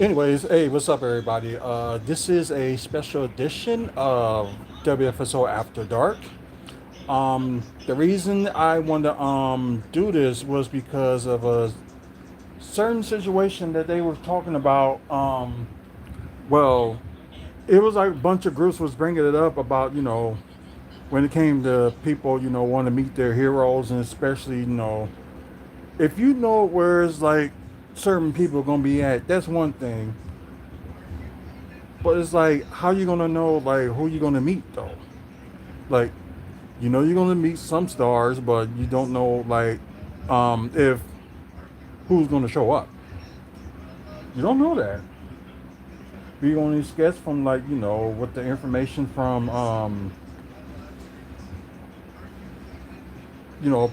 Anyways, hey, what's up, everybody? This is a special edition of WFSO After Dark. The reason I wanted to do this was because of a certain situation that they were talking about. Well, it was like a bunch of groups was bringing it up about when it came to people want to meet their heroes, and especially if you know where it's like certain people are gonna be at, that's one thing. But it's like, how you gonna know like who you gonna meet though? Like, you're gonna meet some stars, but you don't know like if who's gonna show up. You don't know that. We only guess from like with the information from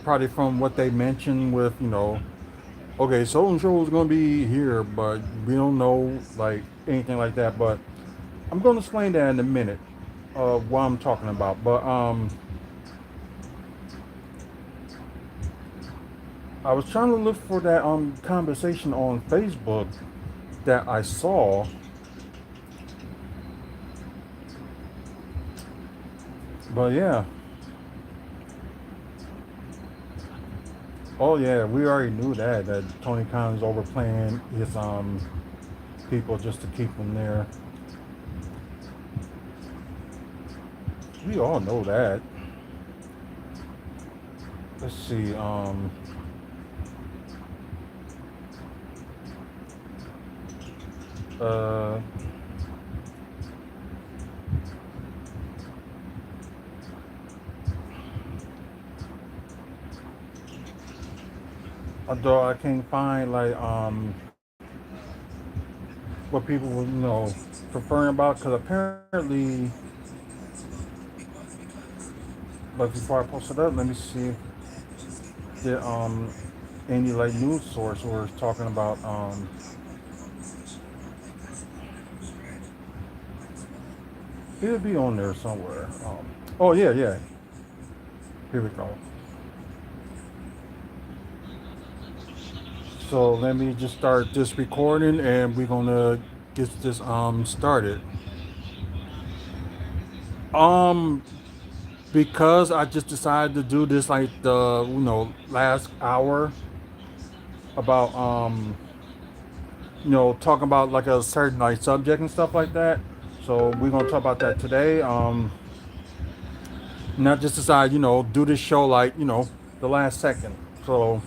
probably from what they mentioned with okay, so and so is gonna be here, but we don't know like anything like that. But I'm gonna explain that in a minute of what I'm talking about. But I was trying to look for that conversation on Facebook that I saw. But yeah. Oh yeah, we already knew that Tony Khan's overplaying his people just to keep them there. We all know that. Let's see. Uh, Although I can't find like what people were preferring about, because apparently, but before I post it up, let me see if the any like news source was talking about it'll be on there somewhere. Oh yeah, yeah. Here we go. So let me just start this recording, and we're gonna get this started. Um, because I just decided to do this like the last hour about talking about like a certain like subject and stuff like that. So we're gonna talk about that today. Not just decide do this show like the last second. So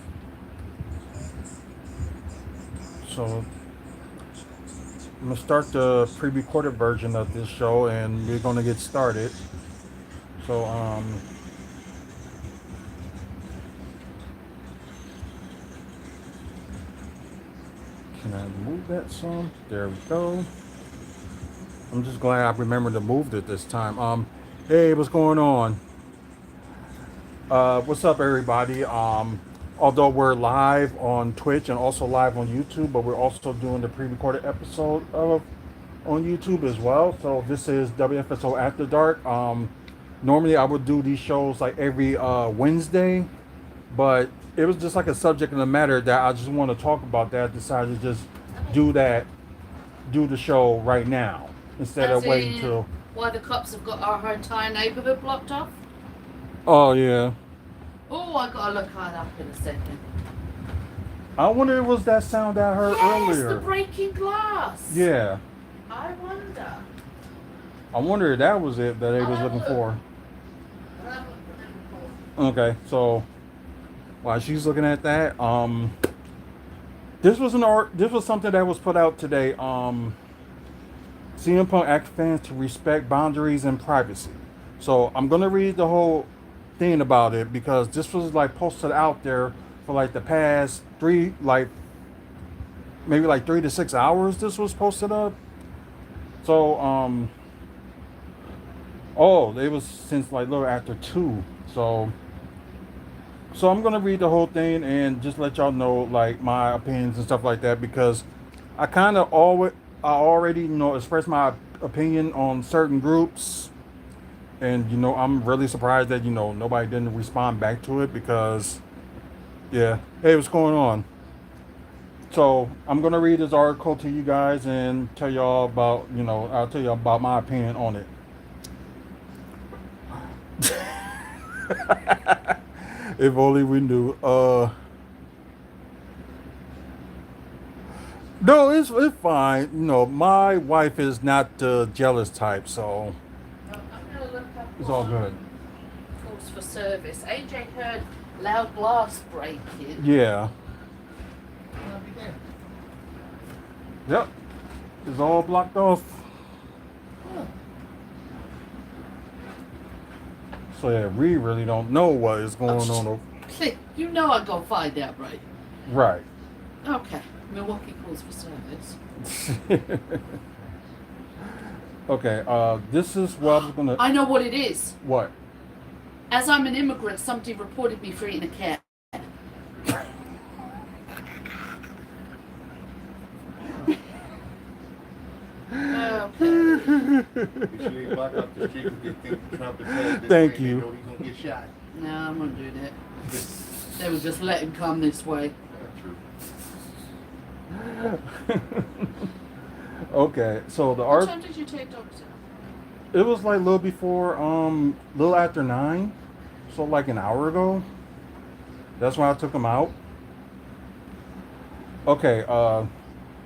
I'm gonna start the pre-recorded version of this show, and we're gonna get started. So can I move that some? There we go. I'm just glad I remembered to move it this time. Hey, what's going on? What's up, everybody? Although we're live on Twitch and also live on YouTube, but we're also doing the pre-recorded episode of on YouTube as well. So this is WFSO After Dark. Normally I would do these shows like every Wednesday, but it was just like a subject and a matter that I just want to talk about. That I decided to just do that, do the show right now instead of waiting till. Why the cops have got our entire neighbourhood blocked off? Oh yeah. Oh, I gotta look that up in a second. I wonder if it was that sound I heard earlier. Yes, the breaking glass. Yeah. I wonder. I wonder if that was it that they was looking for. Okay, so while she's looking at that, this was something that was put out today. CM Punk asked fans to respect boundaries and privacy. So I'm gonna read the whole thing about it because this was like posted out there for like the past maybe 3 to 6 hours. This was posted up. So oh, it was since like a little after 2. So So I'm gonna read the whole thing and just let y'all know like my opinions and stuff like that because I kind of always I already express my opinion on certain groups, and I'm really surprised that nobody didn't respond back to it because yeah, hey, what's going on? So I'm gonna read this article to you guys and tell y'all about I'll tell you about my opinion on it. If only we knew. No, it's fine. My wife is not the jealous type, so I'm going to look up it's all good. calls for service. AJ heard loud glass breaking. Yeah. Yep. It's all blocked off. Oh, So yeah, we really don't know what is going on. you know I'm going to find out, right? Right. Okay. Milwaukee calls for service. Okay. This is what I was gonna. I know what it is. What? As I'm an immigrant, somebody reported me for eating a cat. Okay. Thank you. No, I'm gonna do that. They would just let him come this way. Okay, so the What art. time did you take dogs out? It was like a little before, little after 9, so like an hour ago. That's when I took them out. Okay,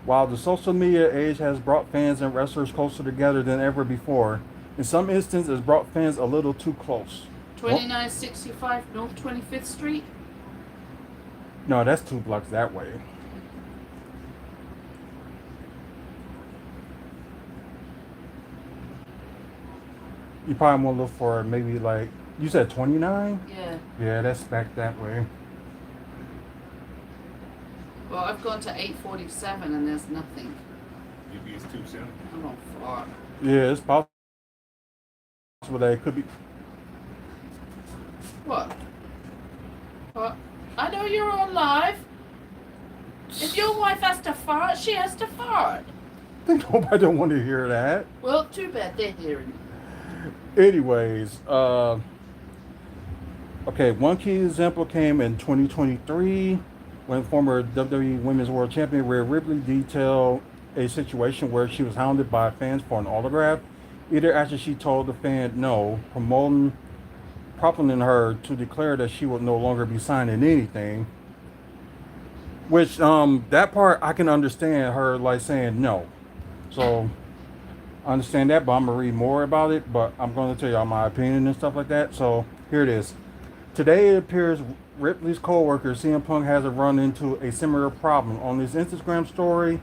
while the social media age has brought fans and wrestlers closer together than ever before, in some instances it's brought fans a little too close. 2965 North 25th Street? No, that's 2 blocks that way. You probably want to look for maybe like, you said 29? Yeah. Yeah, that's back that way. Well, I've gone to 847 and there's nothing. Maybe it's too soon. I'm on far. Yeah, it's possible that it could be. What? What? I know you're on live. If your wife has to fart, she has to fart. Nobody don't want to hear that. Well, too bad they're hearing it. Anyways, okay, one key example came in 2023 when former WWE Women's World Champion Rhea Ripley detailed a situation where she was hounded by fans for an autograph, either after she told the fan no, propelling her to declare that she would no longer be signing anything. Which that part I can understand her like saying no. So I understand that, but I'm gonna read more about it. But I'm gonna tell y'all my opinion and stuff like that. So here it is. Today it appears Ripley's co-worker CM Punk has run into a similar problem. On his Instagram story,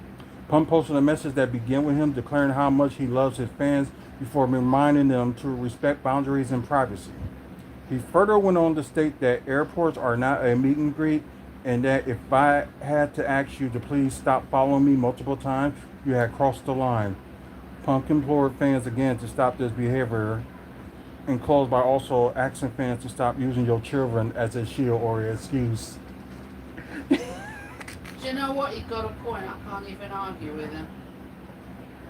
Punk posted a message that began with him declaring how much he loves his fans before reminding them to respect boundaries and privacy. He further went on to state that airports are not a meet and greet, and that if I had to ask you to please stop following me multiple times, you had crossed the line. Punk implored fans again to stop this behavior and closed by also asking fans to stop using your children as a shield or an excuse. Do you know what? He got a point. I can't even argue with him.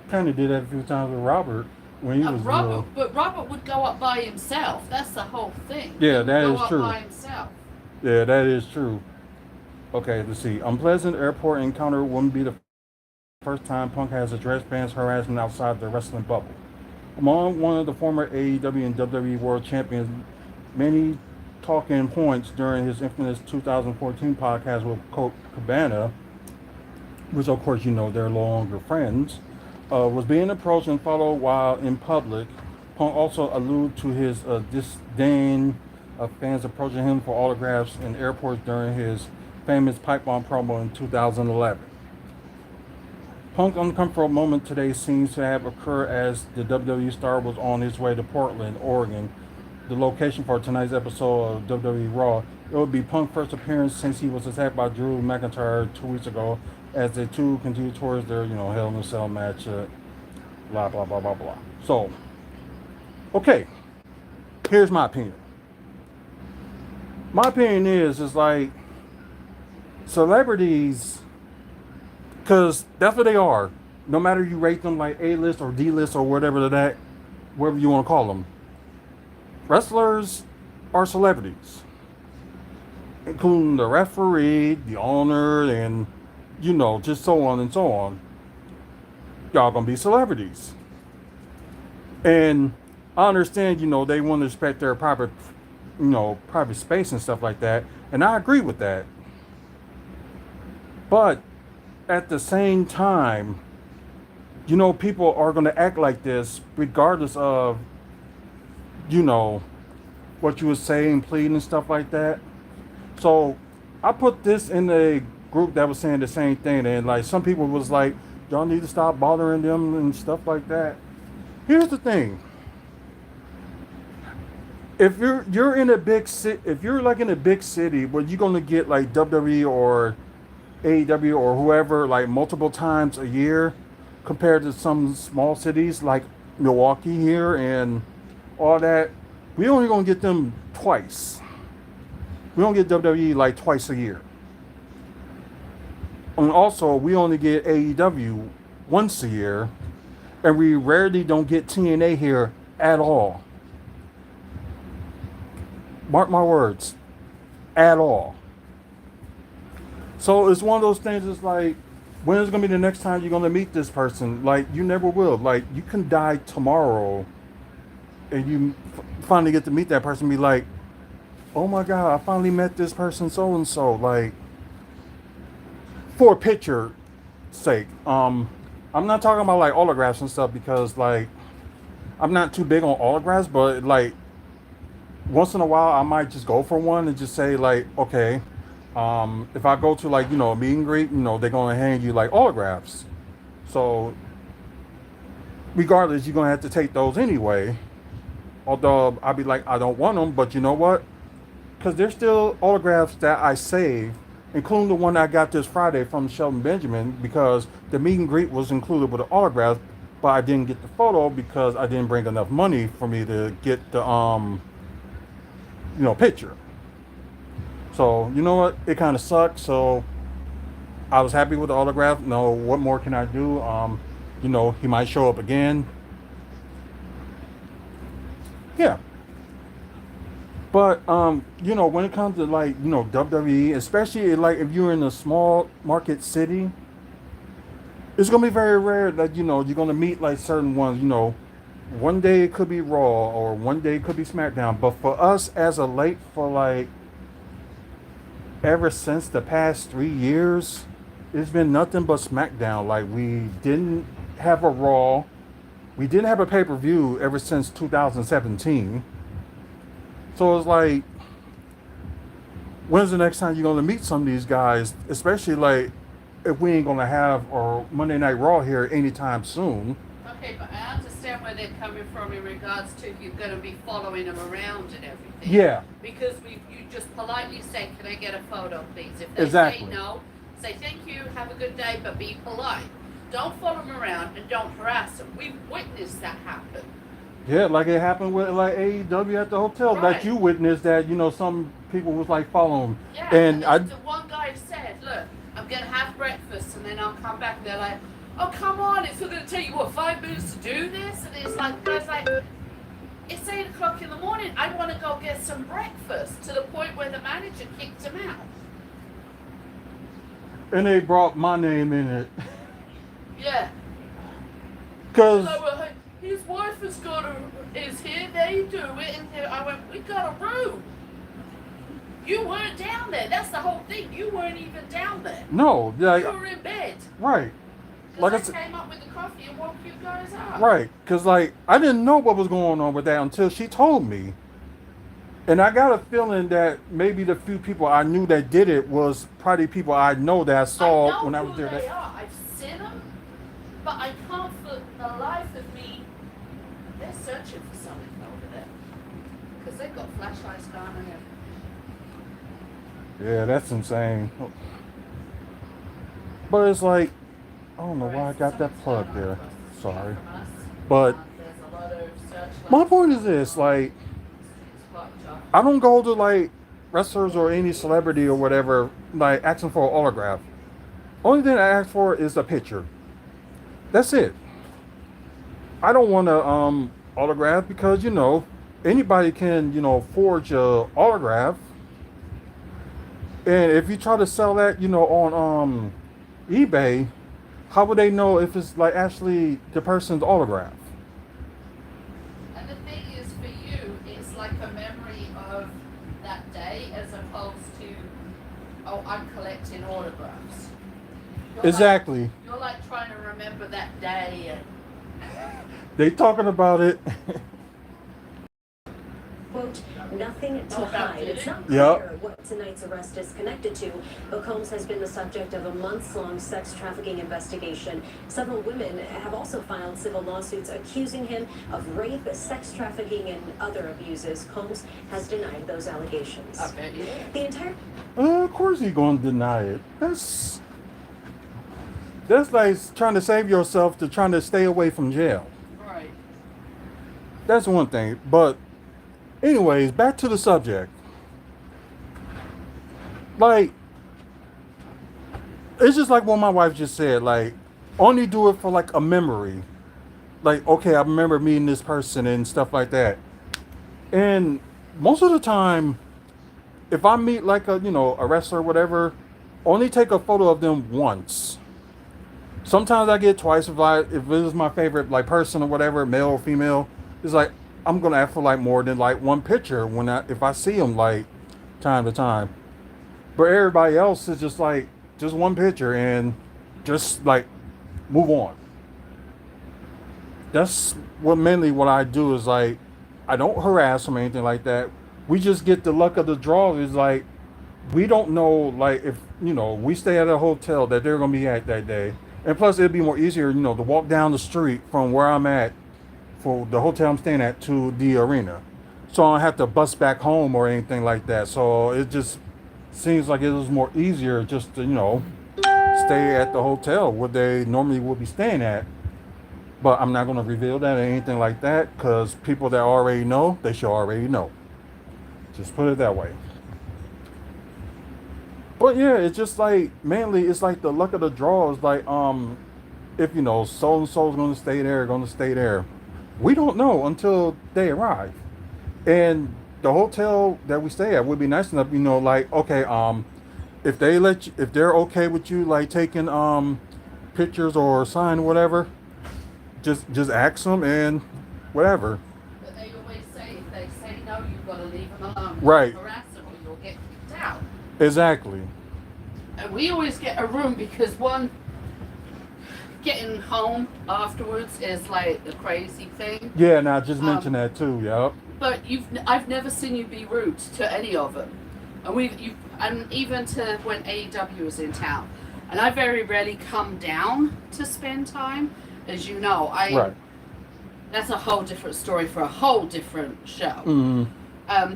Kind of did that a few times with Robert when he was Robert, but Robert would go up by himself. That's the whole thing. Yeah, He would that go is up true. by himself. Yeah, that is true. Okay, let's see. Unpleasant airport encounter wouldn't be the first time Punk has addressed fans' harassment outside the wrestling bubble. Among one of the former AEW and WWE World Champions' many talking points during his infamous 2014 podcast with Colt Cabana, which of course they're no longer friends, was being approached and followed while in public. Punk also alluded to his disdain of fans approaching him for autographs in airports during his famous pipe bomb promo in 2011. Punk's uncomfortable moment today seems to have occurred as the WWE star was on his way to Portland, Oregon, the location for tonight's episode of WWE Raw. It would be Punk's first appearance since he was attacked by Drew McIntyre 2 weeks ago, as the two continue towards their, Hell in a Cell match, blah, blah, blah, blah, blah. So, okay, here's my opinion. My opinion is like celebrities, because that's what they are. No matter you rate them like A list or D list or whatever you want to call them, wrestlers are celebrities, including the referee, the owner, and just so on and so on. Y'all gonna be celebrities, and I understand. They want to respect their private space and stuff like that, and I agree with that. But at the same time, people are gonna act like this regardless of you know what you were saying, pleading, and stuff like that. So I put this in a group that was saying the same thing, and like some people was like, y'all need to stop bothering them and stuff like that. Here's the thing: if you're in a big city, if you're like in a big city where you're gonna get like WWE or AEW or whoever like multiple times a year, compared to some small cities like Milwaukee here and all that, we only gonna get them twice. We don't get WWE like twice a year. And also, we only get AEW once a year, and we rarely don't get TNA here at all. Mark my words, at all. So it's one of those things. It's like, when is gonna be the next time you're gonna meet this person? Like, you never will. Like, you can die tomorrow, and you finally get to meet that person. And be like, oh my God, I finally met this person, so and so. Like, for a picture sake. I'm not talking about like autographs and stuff, because like I'm not too big on autographs, but like once in a while I might just go for one and just say like, okay, if I go to like a meet and greet, they're gonna hand you like autographs. So regardless, you're gonna have to take those anyway. Although I'll be like, I don't want them, but you know what? Because there's still autographs that I saved, including the one I got this Friday from Shelton Benjamin, because the meet and greet was included with the autograph, but I didn't get the photo because I didn't bring enough money for me to get the picture. So you know what? It kind of sucked. So I was happy with the autograph. No, what more can I do? He might show up again. Yeah. But when it comes to like WWE, especially like if you're in a small market city, it's gonna be very rare that you're gonna meet like certain ones. One day it could be Raw or one day it could be SmackDown. But for us as a late for like ever since the past 3 years, it's been nothing but SmackDown. Like, we didn't have a Raw, we didn't have a pay-per-view ever since 2017. So it's like, when's the next time you're gonna meet some of these guys? Especially like if we ain't gonna have our Monday Night Raw here anytime soon. Okay, but I understand where they're coming from in regards to you're going to be following them around and everything. Yeah. Because you just politely say, can I get a photo, please? If they Exactly. say no, say thank you, have a good day, but be polite. Don't follow them around and don't harass them. We've witnessed that happen. Yeah, like it happened with like AEW at the hotel. Right. Like you witnessed that, some people was like following. Yeah, And the one guy said, look, I'm going to have breakfast and then I'll come back. And they're like, oh, come on, it's going to take you, 5 minutes to do this? And it's like, guys, like, it's 8 o'clock in the morning. I want to go get some breakfast, to the point where the manager kicked him out. And they brought my name in it. Yeah. Because So, his wife is here, they do it, and I went, we got a room. You weren't down there. That's the whole thing. You weren't even down there. no, like, You were in bed. right. Like I Because said, I came up with the coffee and woke you guys up. right. Because like I didn't know what was going on with that until she told me. And I got a feeling that maybe the few people I knew that did it was probably people I know that I saw I know when I was who there. they are. I've seen them, but I can't for the life of me. They're searching for something over there because they've got flashlights going on everything. Yeah, that's insane. But it's like, I don't know why I got that plug there. Sorry. But There's a lot of searchlights. my point is this, like, I don't go to like wrestlers or any celebrity or whatever, like asking for an autograph. Only thing I ask for is a picture. That's it. I don't want to autograph because anybody can forge a autograph, and if you try to sell that on eBay, how would they know if it's like actually the person's autograph? And the thing is, for you, it's like a memory of that day as opposed to, oh, I'm collecting autographs. Exactly. You're like trying to remember that day. They talking about it. Quote, nothing to hide. It's not Yep. clear what tonight's arrest is connected to, but Combs has been the subject of a months-long sex trafficking investigation. Several women have also filed civil lawsuits accusing him of rape, sex trafficking, and other abuses. Combs has denied those allegations. Okay, yeah. The entire Of course he's gonna deny it. That's like trying to save yourself to trying to stay away from jail. Right. That's one thing. But anyways, back to the subject. Like, it's just like what my wife just said. Like, only do it for like a memory. Like, okay, I remember meeting this person and stuff like that. And most of the time, if I meet like a wrestler or whatever, only take a photo of them once. Sometimes I get twice if it is my favorite like person or whatever, male or female. It's like I'm gonna ask for like more than like one picture if I see them like time to time. But everybody else is just like just one picture and just like move on. That's mainly what I do is like I don't harass them or anything like that. We just get the luck of the draw. Is like we don't know like if we stay at a hotel that they're gonna be at that day. And plus, it'd be more easier, to walk down the street from where I'm at, for the hotel I'm staying at, to the arena. So I don't have to bus back home or anything like that. So it just seems like it was more easier just to, stay at the hotel where they normally would be staying at. But I'm not going to reveal that or anything like that because people that already know, they should already know. Just put it that way. But yeah, it's just like mainly it's like the luck of the draw is like if so and so's gonna stay there. We don't know until they arrive. And the hotel that we stay at would be nice enough, like, okay, if they're okay with you like taking pictures or sign whatever, just ask them and whatever. But they always say if they say no, you've got to leave them alone. Right. Harass them or you'll get kicked out. Exactly. And we always get a room because getting home afterwards is like a crazy thing. Yeah, and I just mentioned that too. Yep. But I've never seen you be rude to any of them, and even to when AEW was in town, and I very rarely come down to spend time, as you know. Right. That's a whole different story for a whole different show. Mm-hmm.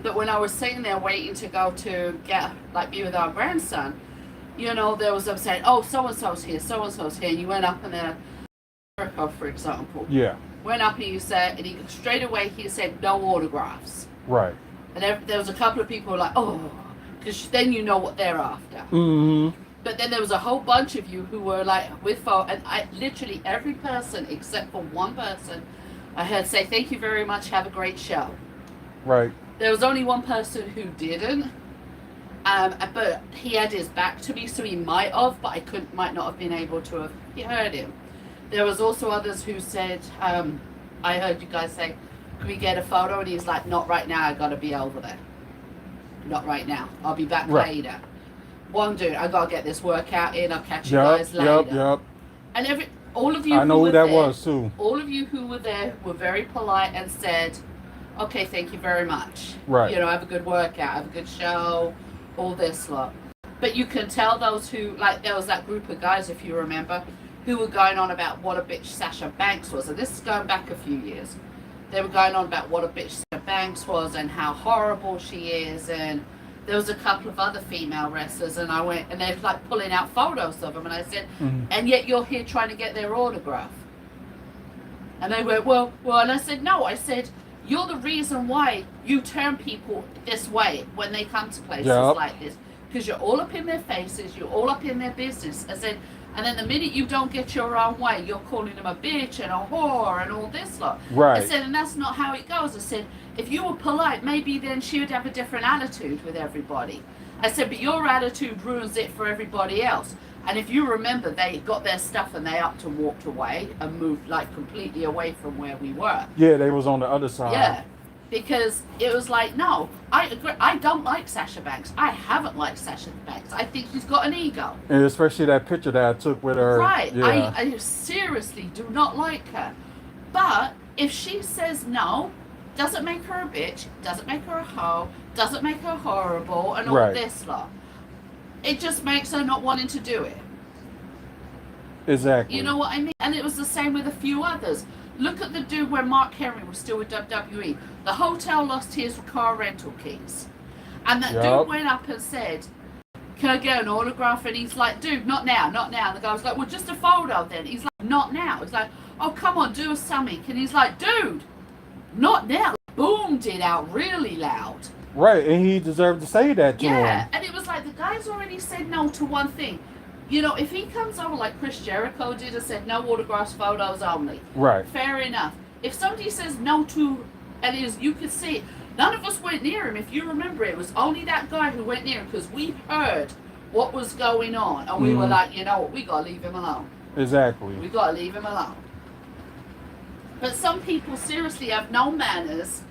But when I was sitting there waiting to go to be with our grandson, there was them saying, oh, so-and-so's here, and you went up and then, for example. Yeah. Went up and he said, straight away he said, no autographs. Right. And there was a couple of people who were like, oh, because then you know what they're after. Mm-hmm. But then there was a whole bunch of you who were like with phone, and literally every person except for one person, I heard say, thank you very much, have a great show. Right. There was only one person who didn't. But he had his back to me, so he might have, but might not have been able to have heard him. There was also others who said, I heard you guys say, can we get a photo? And he's like, not right now, I gotta be over there. Not right now, I'll be back later. One dude, I gotta get this workout in, I'll catch you guys later. Yep. And all of you I know who that was too. All of you who were there were very polite and said, okay, thank you very much. Right. Have a good workout, have a good show. All this lot. But you can tell those who, like, there was that group of guys, if you remember, who were going on about what a bitch Sasha Banks was. And this is going back a few years. They were going on about what a bitch Sasha Banks was and how horrible she is. And there was a couple of other female wrestlers. And I went, and they're like pulling out photos of them. And I said, and yet you're here trying to get their autograph. And they went, well, and I said, no, I said, You're the reason why you turn people this way when they come to places Yep. like this. Because you're all up in their faces, you're all up in their business. And then the minute you don't get your own way, you're calling them a bitch and a whore and all this lot. Right. I said, and that's not how it goes. I said, if you were polite, maybe then she would have a different attitude with everybody. I said, but your attitude ruins it for everybody else. And if you remember, they got their stuff and they upped and walked away and moved like completely away from where we were. Yeah, they was on the other side. Yeah, because it was like, no, I agree. I don't like Sasha Banks. I haven't liked Sasha Banks. I think she's got an ego. And especially that picture that I took with her. Right. Yeah. I seriously do not like her. But if she says no, doesn't make her a bitch, doesn't make her a hoe, doesn't make her horrible, and all Right. this lot. It just makes her not wanting to do it. Exactly. You know what I mean? And it was the same with a few others. Look at the dude where Mark Henry was still with WWE. The hotel lost his car rental keys. And that Yep. dude went up and said, can I get an autograph? And he's like, dude, not now, not now. And the guy was like, well, just a photo then. He's like, not now. He's like, oh, come on, do a something. And he's like, dude, not now. Boomed it out really loud. Right, and he deserved to say that to Yeah, him. and it was like the guy's already said no to one thing. You know, if he comes over like Chris Jericho did and said no autographs, photos only, Right. fair enough. If somebody says no to, and you could see it, none of us went near him. If you remember, it was only that guy who went near him because we heard what was going on, and we were like, you know what, we gotta leave him alone. Exactly. We gotta leave him alone. But some people seriously have no manners,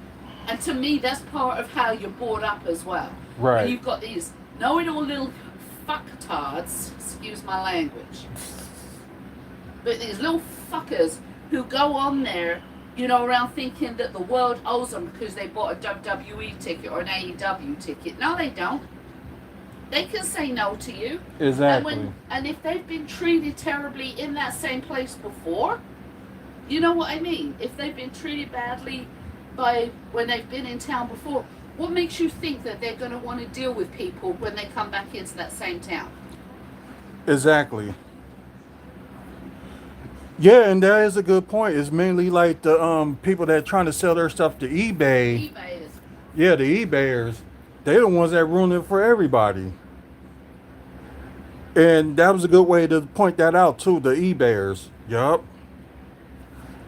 and to me, that's part of how you're brought up as well. Right. And you've got these know-it-all little fucktards, excuse my language, but these little fuckers who go on there, you know, around thinking that the world owes them because they bought a WWE ticket or an AEW ticket. No, they don't. They can say no to you. Exactly. And if they've been treated terribly in that same place before, you know what I mean? If they've been treated badly by when they've been in town before, what makes you think that they're going to want to deal with people when they come back into that same town? Exactly. Yeah, and that is a good point. It's mainly like the people that are trying to sell their stuff to eBay. eBay is. Yeah, the eBayers. They're the ones that ruin it for everybody. And that was a good way to point that out too, the eBayers. Yup.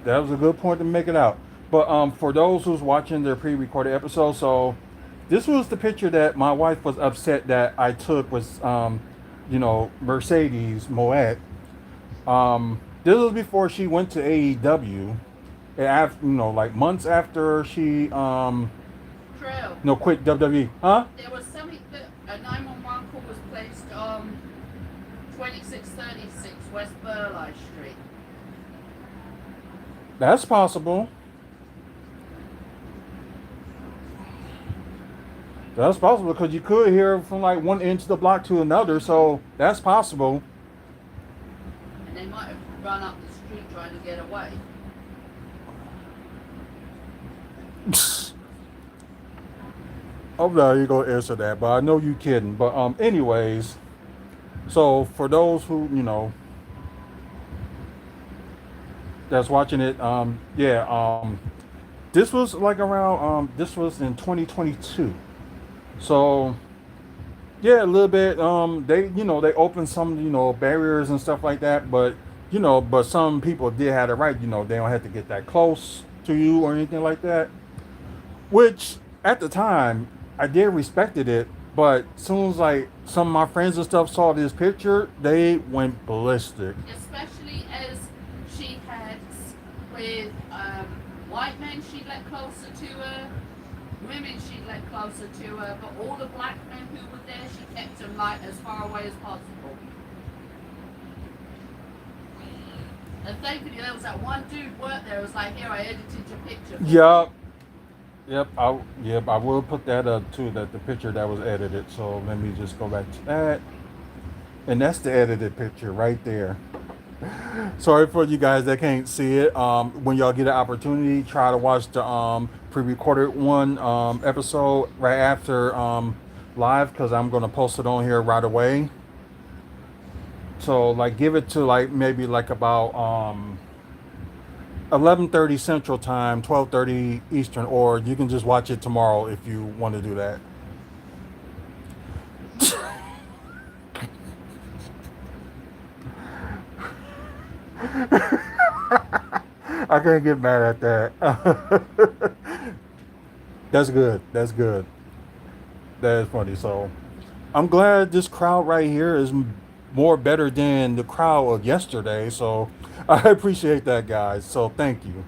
That was a good point to make it out. But for those who's watching the pre-recorded episode, so this was the picture that my wife was upset that I took with Mercedes Moet. This was before she went to AEW. And after, like months after she True. quit WWE. Huh? There was something that a 911 call was placed on 2636 West Burleigh Street. That's possible. That's possible because you could hear from like one end of the block to another, so that's possible. And they might have run up the street trying to get away. Oh no, you're gonna answer that, but I know you kidding. But anyways, so for those who that's watching it, this was like around this was in 2022. So yeah, a little bit. They opened some barriers and stuff like that, but but some people did have the right. They don't have to get that close to you or anything like that. Which at the time I did respected it, but as soon as like some of my friends and stuff saw this picture, they went ballistic. Especially as she had with white men she let closer to her, women she let closer to her, but all the black men who were there she kept them like as far away as possible. And thankfully there was that one dude worked there who was like, here, I edited your picture. Yep. I will put that up too, that the picture that was edited. So let me just go back to that. And that's the edited picture right there. Sorry for you guys that can't see it. When y'all get an opportunity, try to watch the pre-recorded one episode right after live, because I'm gonna post it on here right away. So like give it to like maybe like about 11:30 Central Time, 12:30 Eastern, or you can just watch it tomorrow if you want to do that. I can't get mad at that. That's good. That's good. That is funny. So I'm glad this crowd right here is more better than the crowd of yesterday. So I appreciate that, guys. So thank you.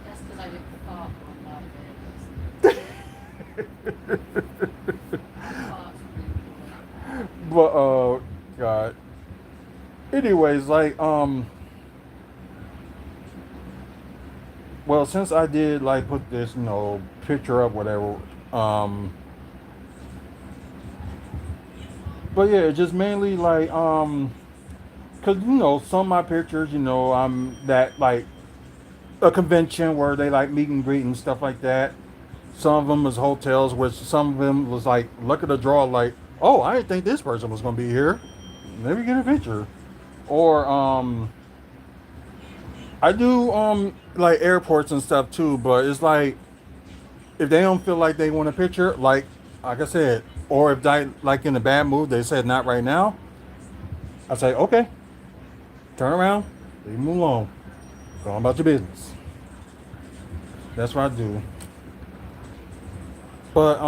That's because I didn't fart on my But God. Anyways, like well, since I did like put this, picture up, whatever. Um, but yeah, just mainly like cause some of my pictures, I'm that like a convention where they like meet and greet and stuff like that. Some of them was hotels, which some of them was like luck of the draw, like, oh, I didn't think this person was gonna be here. Let me get a picture. Or I do like airports and stuff too, but it's like if they don't feel like they want a picture, like I said, or if they like in a bad mood, they said not right now. I say okay, turn around, leave them alone, go on about your business. That's what I do. But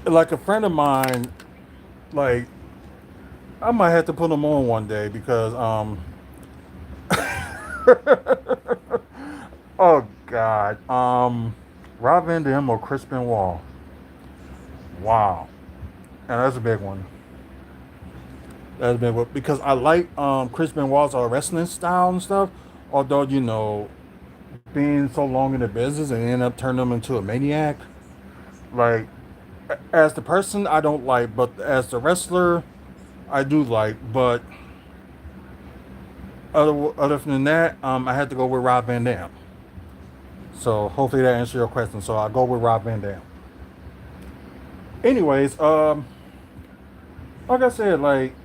like a friend of mine, like I might have to put him on one day because oh God, Rob Van Dam or Crispin Wall. Wow, and that's a big one. That's a big one because I like Crispin Wall's wrestling style and stuff. Although being so long in the business and end up turning him into a maniac, like as the person I don't like, but as the wrestler I do like. But other than that, I had to go with Rob Van Dam. So hopefully that answers your question. So I'll go with Rob Van Dam. Anyways, like I said, like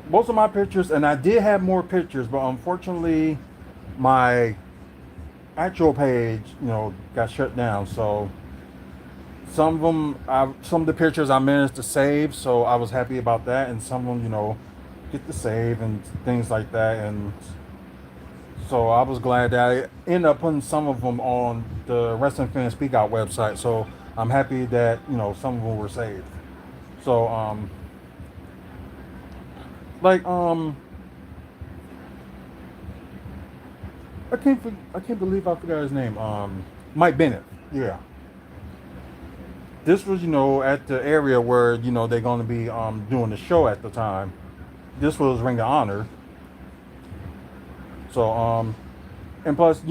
most of my pictures, and I did have more pictures, but unfortunately, my actual page, got shut down. So some of them, some of the pictures I managed to save, so I was happy about that, and some of them, get to save and things like that, and so I was glad that I ended up putting some of them on the Wrestling Fan Speak Out website. So I'm happy that some of them were saved. So like I can't believe I forgot his name. Mike Bennett. Yeah. This was at the area where they're going to be doing the show at the time. This was Ring of Honor. So and plus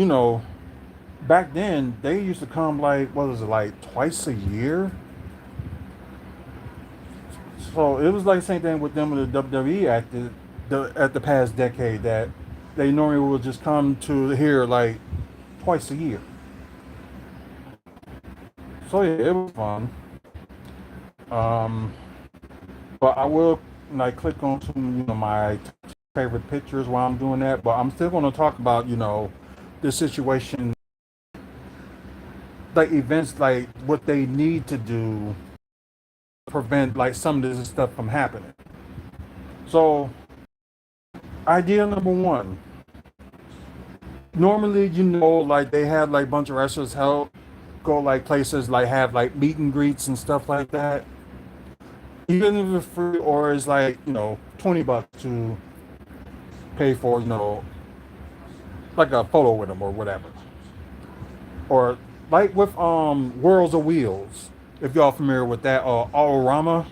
back then they used to come like what was it like twice a year. So it was like the same thing with them with the WWE at the past decade that they normally would just come to here like twice a year. So yeah, it was fun. Um, but I will like click on some my favorite pictures while I'm doing that. But I'm still going to talk about the situation, like events, like what they need to do to prevent like some of this stuff from happening. So idea number one. Normally, like they have like a bunch of wrestlers help go like places like have like meet and greets and stuff like that. Even if it's free or it's like, $20 to pay for, like a photo with them or whatever. Or like with Worlds of Wheels, if y'all familiar with that, or Aorama.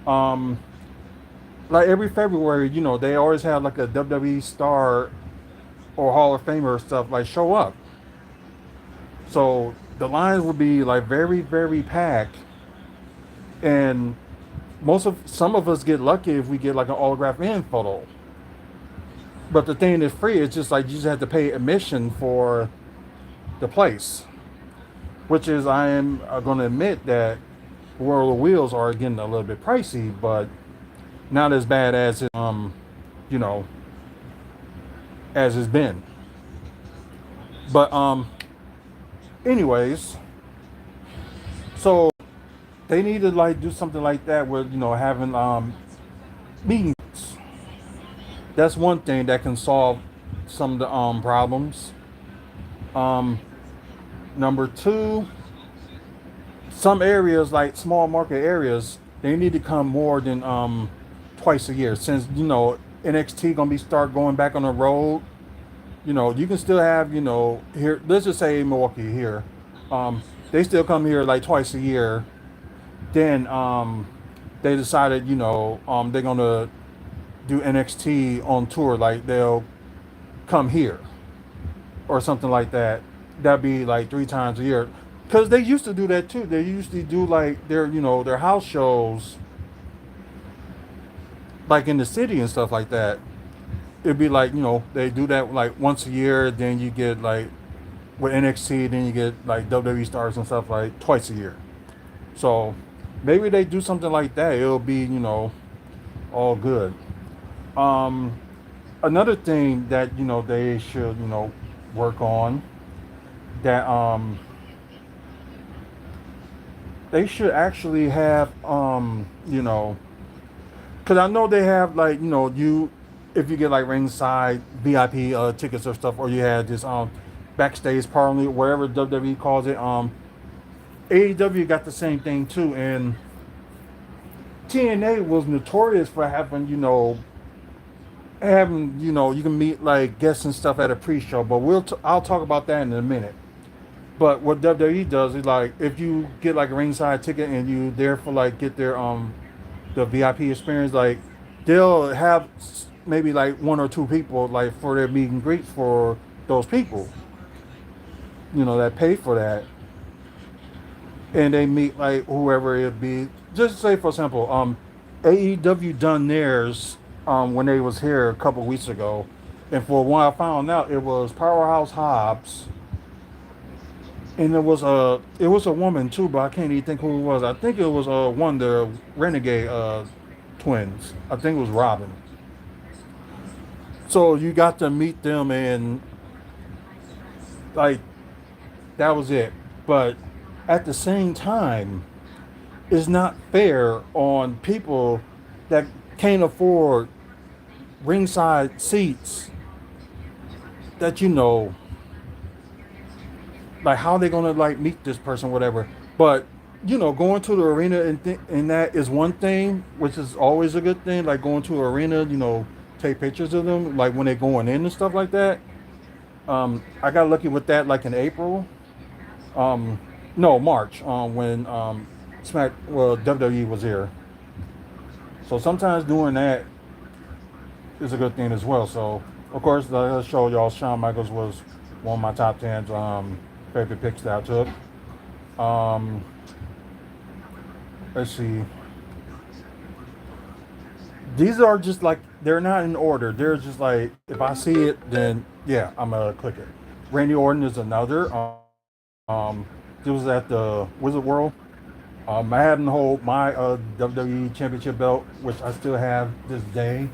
Um like every February, they always have like a WWE star or Hall of Famer stuff like show up. So the lines would be like very, very packed, and some of us get lucky if we get like an autograph and photo. But the thing is free. It's just like you just have to pay admission for the place, which is I am going to admit that World of Wheels are getting a little bit pricey, but not as bad as you know as it's been. But anyways, so they need to like do something like that with having meetings. That's one thing that can solve some of the problems. Um, Number two, some areas like small market areas, they need to come more than twice a year. Since NXT gonna be start going back on the road, you can still have here. Let's just say Milwaukee here, they still come here like twice a year. Then they decided they're gonna do NXT on tour, like they'll come here or something like that. That'd be like 3 times a year. Cause they used to do that too. They usually do like their house shows like in the city and stuff like that. It'd be like, they do that like once a year, then you get like with NXT, then you get like WWE stars and stuff like twice a year. So maybe they do something like that. It'll be, all good. Um Another thing that, they should, work on that they should actually have because I know they have like you if you get like ringside VIP tickets or stuff, or you had this backstage parlor, whatever WWE calls it. AEW got the same thing too, and TNA was notorious for having you can meet like guests and stuff at a pre-show, but I'll talk about that in a minute. But what WWE does is like if you get like a ringside ticket and you there for like get their the VIP experience, like they'll have maybe like 1 or 2 people like for their meet and greets for those people, that pay for that, and they meet like whoever it be. Just say for example, AEW done theirs when they was here a couple weeks ago, and for one I found out it was Powerhouse Hobbs. And it was a woman too, but I can't even think who it was. I think it was one of the Renegade twins. I think it was Robin. So you got to meet them, and like that was it. But at the same time, it's not fair on people that can't afford ringside seats. That like how they gonna like meet this person, whatever. But going to the arena and that is one thing, which is always a good thing. Like going to an arena, take pictures of them, like when they're going in and stuff like that. I got lucky with that, like in April. No, March. When WWE was here. So sometimes doing that is a good thing as well. So of course, I'll show y'all. Shawn Michaels was one of my top 10 favorite picks that I took. Let's see. These are just like they're not in order. They're just like if I see it, then yeah, I'm gonna click it. Randy Orton is another. It was at the Wizard World. I had him hold my WWE Championship belt, which I still have this day.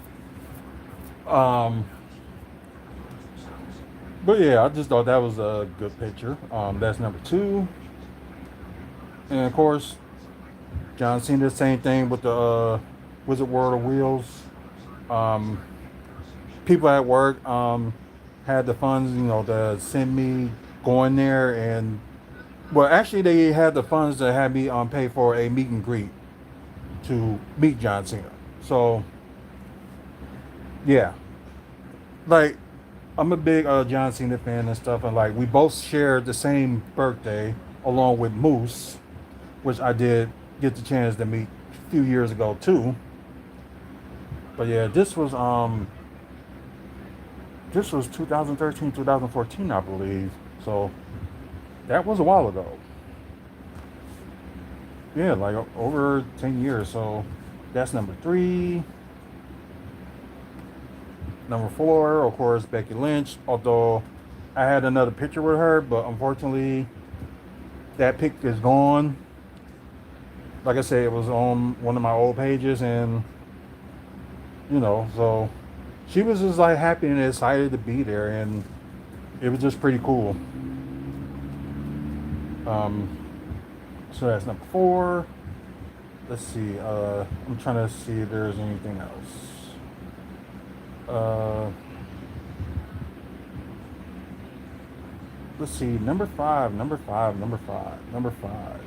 But yeah, I just thought that was a good picture. That's number 2. And of course, John Cena, the same thing with the Wizard World of Wheels. People at work had the funds, to send me going there, and well, actually, they had the funds to have me pay for a meet and greet to meet John Cena. So yeah, like I'm a big John Cena fan and stuff, and like we both shared the same birthday along with Moose, which I did get the chance to meet a few years ago too. But yeah, this was 2013, 2014, I believe. So that was a while ago. Yeah, like over 10 years. So that's number 3. Number 4, of course, Becky Lynch. Although I had another picture with her, but unfortunately, that pic is gone. Like I said, it was on one of my old pages, and so she was just like happy and excited to be there, and it was just pretty cool. Um, so that's number 4. Let's see. I'm trying to see if there's anything else. Uh, let's see. Number 5. Number 5. Number 5. Number 5.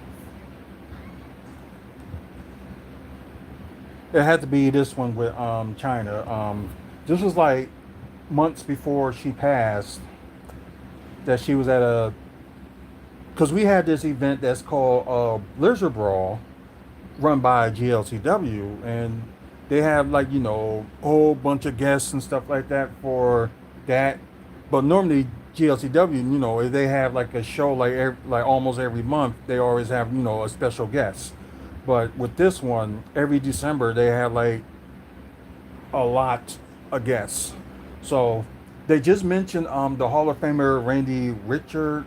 It had to be this one with China. This was like months before she passed. That she was at a, because we had this event that's called Blizzard Brawl, run by GLCW, and they have like a whole bunch of guests and stuff like that for that. But normally GLCW, if they have like a show like almost every month, they always have a special guest. But with this one, every December they have like a lot of guests. So they just mentioned the Hall of Famer Randy Richard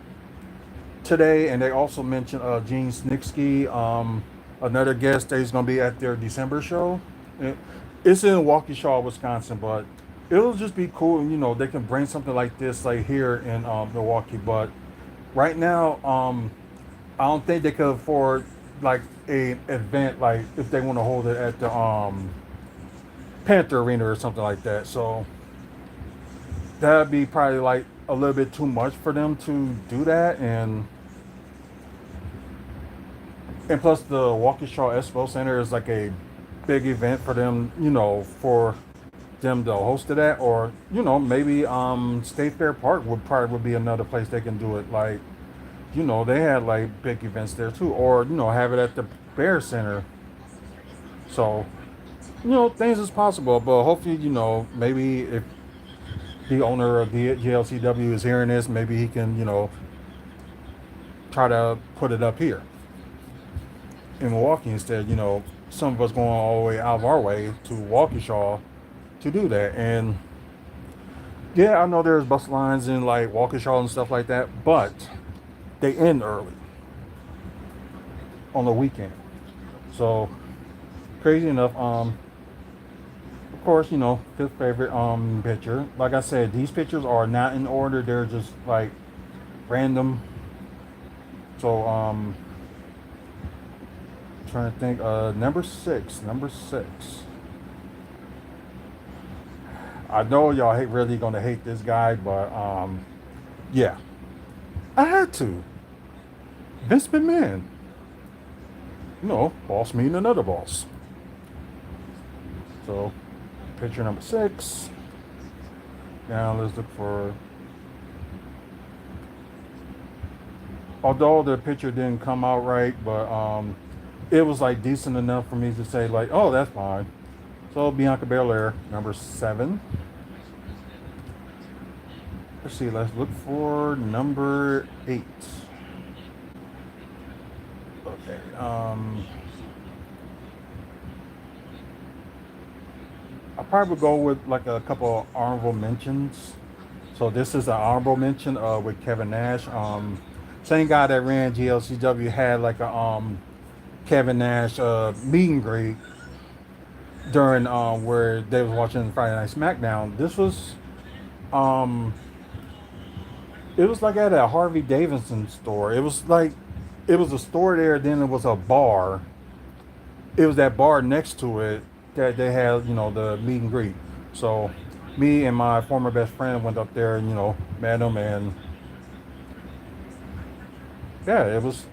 today, and they also mentioned Gene Snitsky, another guest that is going to be at their December show. It's in Waukesha, Wisconsin, but it'll just be cool. They can bring something like this like here in Milwaukee. But right now, I don't think they could afford like a event like if they want to hold it at the Panther Arena or something like that. So that'd be probably like a little bit too much for them to do that, and plus the Waukesha Expo Center is like a big event for them, for them to host it at, or maybe State Fair Park would be another place they can do it. Like they had like big events there too, or have it at the Bear Center. So things is possible, but hopefully maybe if the owner of the GLCW is hearing this, maybe he can try to put it up here in Milwaukee instead. Some of us going all the way out of our way to Waukesha to do that. And yeah, I know there's bus lines in like Waukesha and stuff like that, but they end early on the weekend. So crazy enough, of course, fifth favorite picture. Like I said, these pictures are not in order, they're just like random. So trying to think, number 6. I know y'all really gonna hate this guy, but yeah, I had to. Vince McMahon, boss meeting another boss. So picture number 6. Now let's look for, although the picture didn't come out right, but it was like decent enough for me to say like, oh, that's fine. So Bianca Belair, number 7. Let's see, let's look for number 8. Okay, I'll probably go with like a couple of honorable mentions. So this is an honorable mention with Kevin Nash. Same guy that ran GLCW had like a Kevin Nash meet and greet during where they was watching Friday Night SmackDown. This was it was like at a Harvey Davidson store. It was a store there, then it was a bar. It was that bar next to it that they had, the meet and greet. So me and my former best friend went up there and, met him, and yeah, it was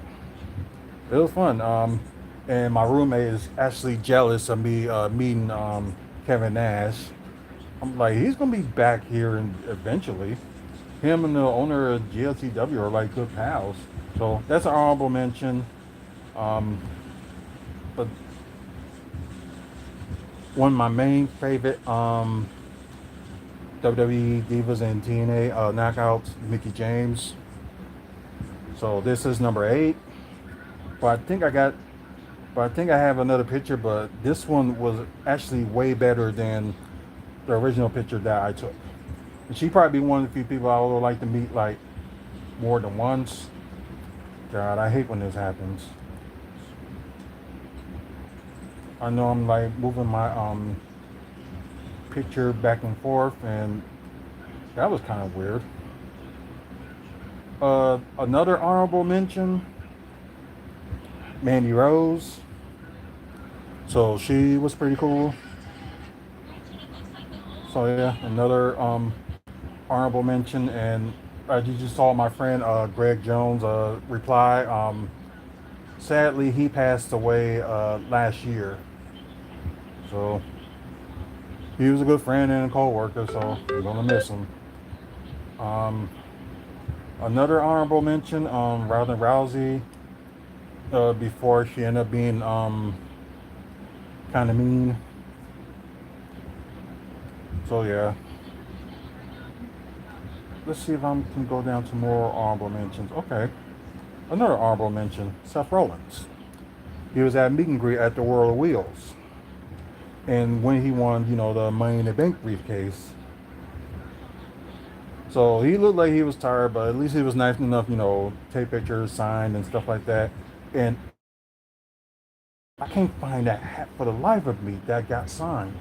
fun. And my roommate is actually jealous of me meeting Kevin Nash. I'm like, he's gonna be back here eventually. Him and the owner of GLTW are like good pals. So that's an honorable mention. But one of my main favorite WWE Divas and TNA knockouts, Mickie James. So this is number 8. But I think I have another picture, but this one was actually way better than the original picture that I took. And she probably be one of the few people I would like to meet like more than once. God, I hate when this happens. I know I'm like moving my picture back and forth, and that was kind of weird. Another honorable mention, Mandy Rose. So she was pretty cool. So yeah, another honorable mention. And you just saw my friend Greg Jones reply. Sadly, he passed away last year. So he was a good friend and a co-worker. So I'm gonna miss him. Um, Another honorable mention, Ronda Rousey. Before she ended up being kind of mean. So yeah, let's see if I can go down to more honorable mentions. Okay, another honorable mention, Seth Rollins. He was at meet and greet at the World of Wheels, and when he won, the Money in the Bank briefcase. So he looked like he was tired, but at least he was nice enough, take pictures, sign, and stuff like that. And I can't find that hat for the life of me that got signed.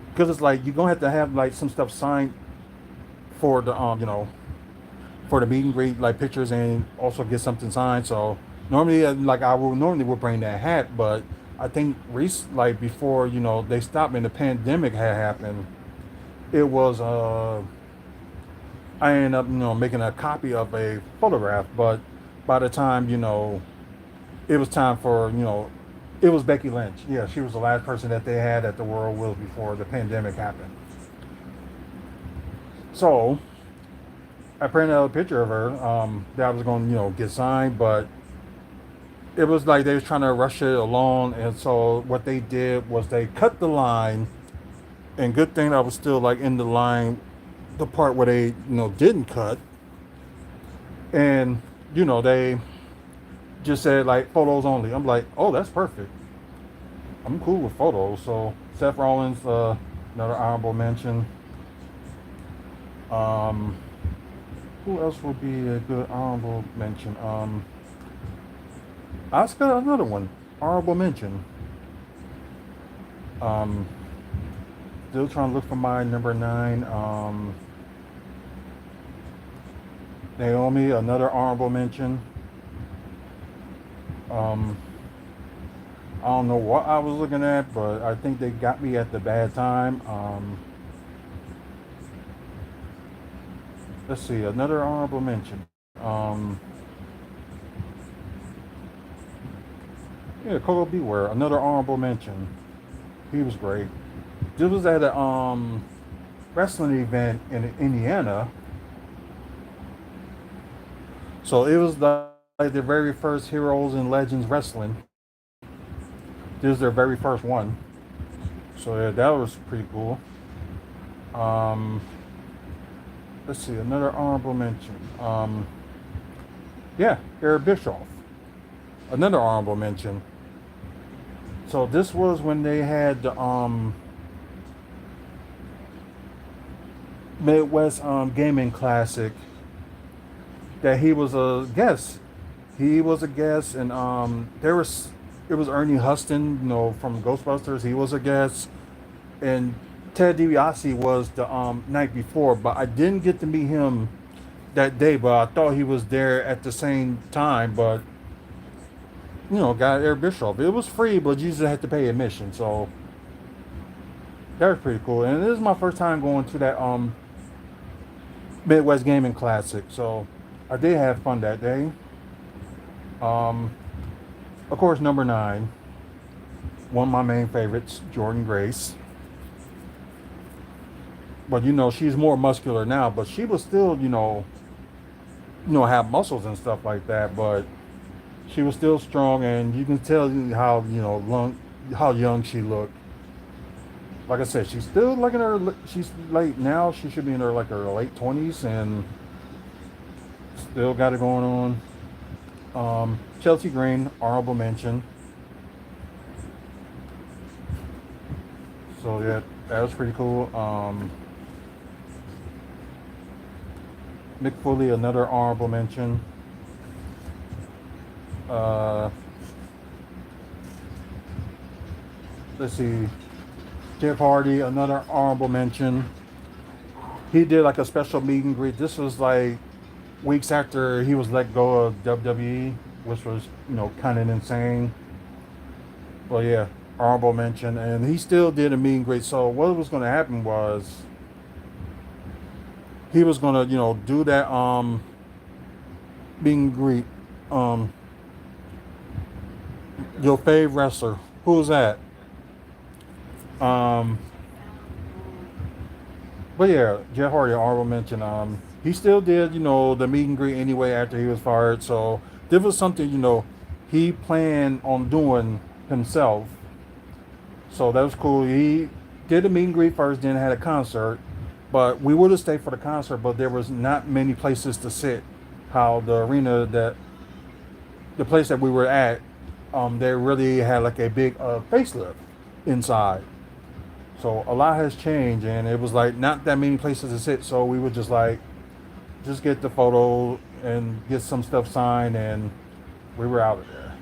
Because it's like you're gonna have like some stuff signed for the for the meet and greet, like pictures, and also get something signed. So normally, like I will normally would bring that hat, but I think like before they stopped and the pandemic had happened, it was I ended up making a copy of a photograph, but by the time it was time for it was Becky Lynch. Yeah, she was the last person that they had at the World Wheels before the pandemic happened. So I printed out a picture of her that I was going to get signed, but it was like they was trying to rush it along, and so what they did was they cut the line, and good thing I was still like in the line, the part where they didn't cut, and they just said like photos only. I'm like, oh, that's perfect. I'm cool with photos. So Seth Rollins, another honorable mention. Who else would be a good honorable mention? Oscar, another one, honorable mention. Still trying to look for my number 9. Naomi, another honorable mention. I don't know what I was looking at, but I think they got me at the bad time. Let's see, another honorable mention. Yeah, Coco Beware, another honorable mention. He was great. This was at a wrestling event in Indiana. So it was like the very first Heroes and Legends Wrestling. This was their very first one. So yeah, that was pretty cool. Let's see, another honorable mention. Yeah, Eric Bischoff. Another honorable mention. So this was when they had the Midwest Gaming Classic that he was a guest. He was a guest, and it was Ernie Huston, from Ghostbusters. He was a guest, and Ted DiBiase was the night before, but I didn't get to meet him that day. But I thought he was there at the same time. But got Eric Bischoff. It was free, but you just had to pay admission. So that was pretty cool. And this is my first time going to that Midwest Gaming Classic. So I did have fun that day. Of course, number 9, one of my main favorites, Jordan Grace. But she's more muscular now, but she was still, have muscles and stuff like that. But she was still strong, and you can tell how how young she looked. Like I said, she's still like she's late now. She should be in her late 20s, and still got it going on. Chelsea Green, honorable mention. So yeah, that was pretty cool. Mick Foley, another honorable mention. Let's see. Jeff Hardy, another honorable mention. He did like a special meet and greet. This was like weeks after he was let go of WWE, which was kind of insane. Well, yeah, honorable mention, and he still did a meet and greet. So what was going to happen was he was going to do that meet and greet. Um, your fave wrestler, who's that? Um, but yeah, Jeff Hardy, honorable mention. He still did the meet and greet anyway after he was fired. So this was something he planned on doing himself. So that was cool. He did a meet and greet first, then had a concert. But we would have stayed for the concert, but there was not many places to sit. How the arena the place that we were at, they really had like a big facelift inside. So a lot has changed, and it was like not that many places to sit. So we would just get the photo and get some stuff signed, and we were out of there.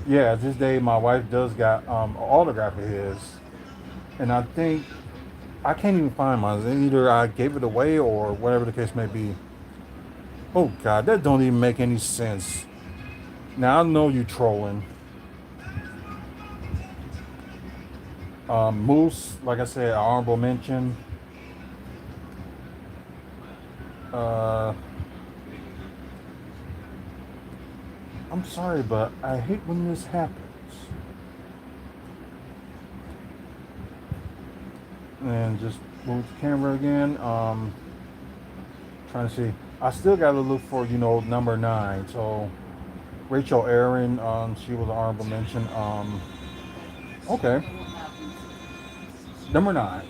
Yeah, this day my wife does got an autograph of his, and I think I can't even find mine. Either I gave it away or whatever the case may be. Oh God, that don't even make any sense. Now I know you trolling. Moose, like I said, honorable mention. I'm sorry, but I hate when this happens. And just move the camera again. Trying to see. I still got to look for number 9. So Rachel Aaron, she was an honorable mention. Okay. Number 9,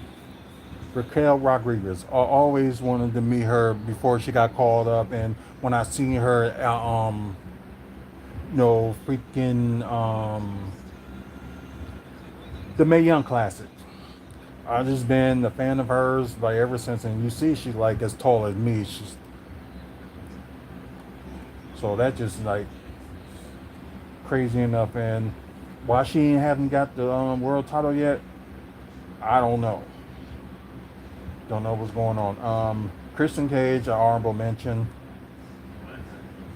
Raquel Rodriguez. I always wanted to meet her before she got called up, and when I seen her at freaking the Mae Young Classic. I've just been a fan of hers like ever since, and you see she's like as tall as me. So that just like crazy enough, and why she haven't got the world title yet, I don't know. Don't know what's going on. Kristen Cage, an honorable mention.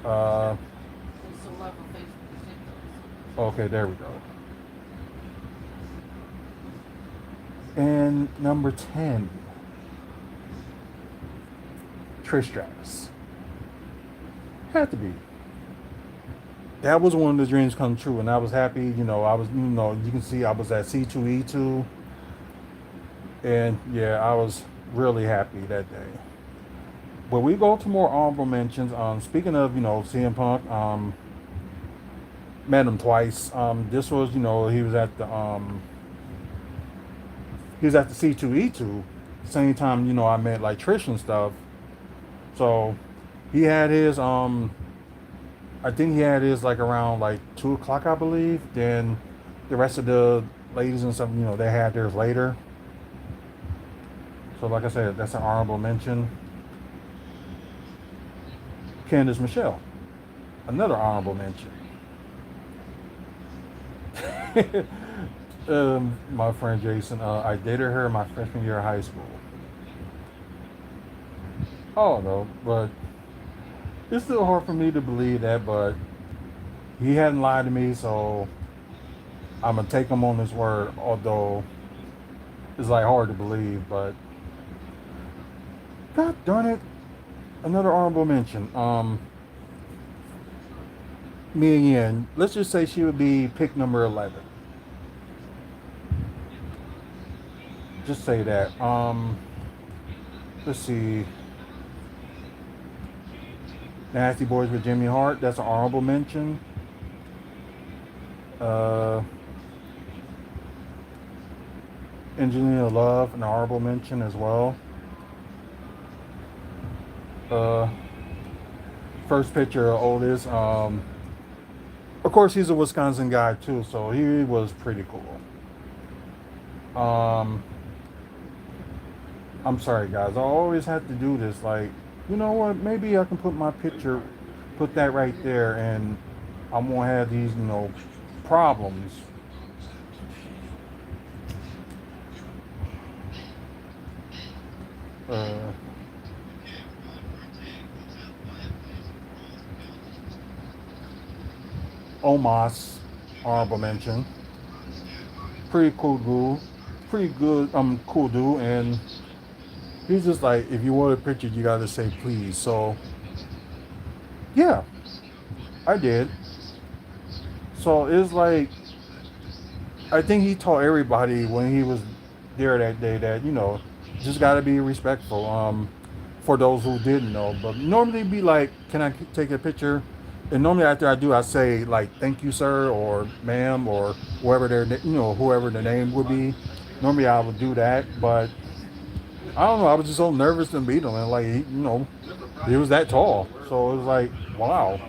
Okay, there we go. And number 10, Trish Stratus. Had to be. That was one of the dreams come true, and I was happy. I was, you can see I was at C2E2, and yeah, I was really happy that day. But we go to more honorable mentions. Speaking of, CM Punk, met him twice. This was, he was at the C2E2, same time, I met like Trish and stuff. So he had his I think he had his like around like 2 o'clock, I believe. Then the rest of the ladies and stuff, they had theirs later. So like I said, that's an honorable mention. Candice Michelle, another honorable mention. My friend Jason, I dated her my freshman year of high school. Oh no, but it's still hard for me to believe that, but he hadn't lied to me, so I'm gonna take him on his word, although it's like hard to believe, but God darn it, another honorable mention. Mia Yin, let's just say she would be pick number 11. Just say that. Let's see. Nasty Boys with Jimmy Hart, that's an honorable mention. Engineer Love, an honorable mention as well. First picture of Otis. Of course, he's a Wisconsin guy too, so he was pretty cool. I'm sorry, guys. I always have to do this. Like, you know what? Maybe I can put my picture, put that right there, and I won't have these, problems. Uh, Omas, honorable mention. Pretty cool dude. Pretty good, cool dude. And he's just like, if you want a picture, you gotta say please. So, yeah, I did. So it's like, I think he taught everybody when he was there that day that, just gotta be respectful. For those who didn't know, but normally be like, can I take a picture? And normally after I do, I say like, thank you, sir, or ma'am, or whoever whoever the name would be. Normally I would do that, but I don't know. I was just so nervous to meet him, and like, he was that tall, so it was like, wow.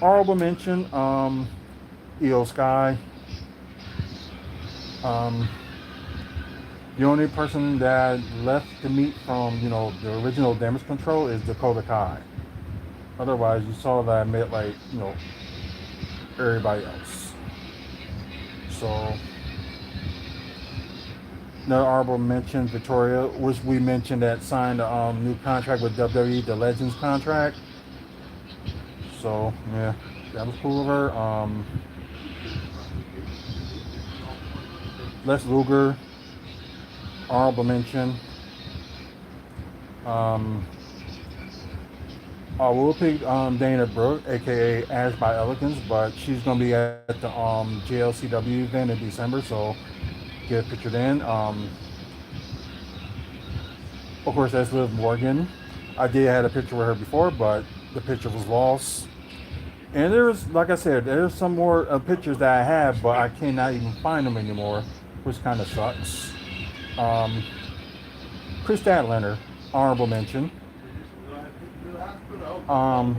Honorable mention, EO Sky. Um, the only person that left the meet from, the original Damage Control is Dakota Kai. Otherwise, you saw that I met like, everybody else. So, another honorable mention, Victoria, which we mentioned that signed a new contract with WWE, the Legends contract. So, yeah, that was cool of her. Les Luger, honorable mention. Um, I will pick Dana Brooke, aka Ash by Elegance, but she's gonna be at the JLCW event in December, so get a picture then. Of course, that's Liv Morgan. I did had a picture with her before, but the picture was lost. And there's, like I said, there's some more pictures that I have, but I cannot even find them anymore, which kind of sucks. Um, Chris Statlander, honorable mention. Um,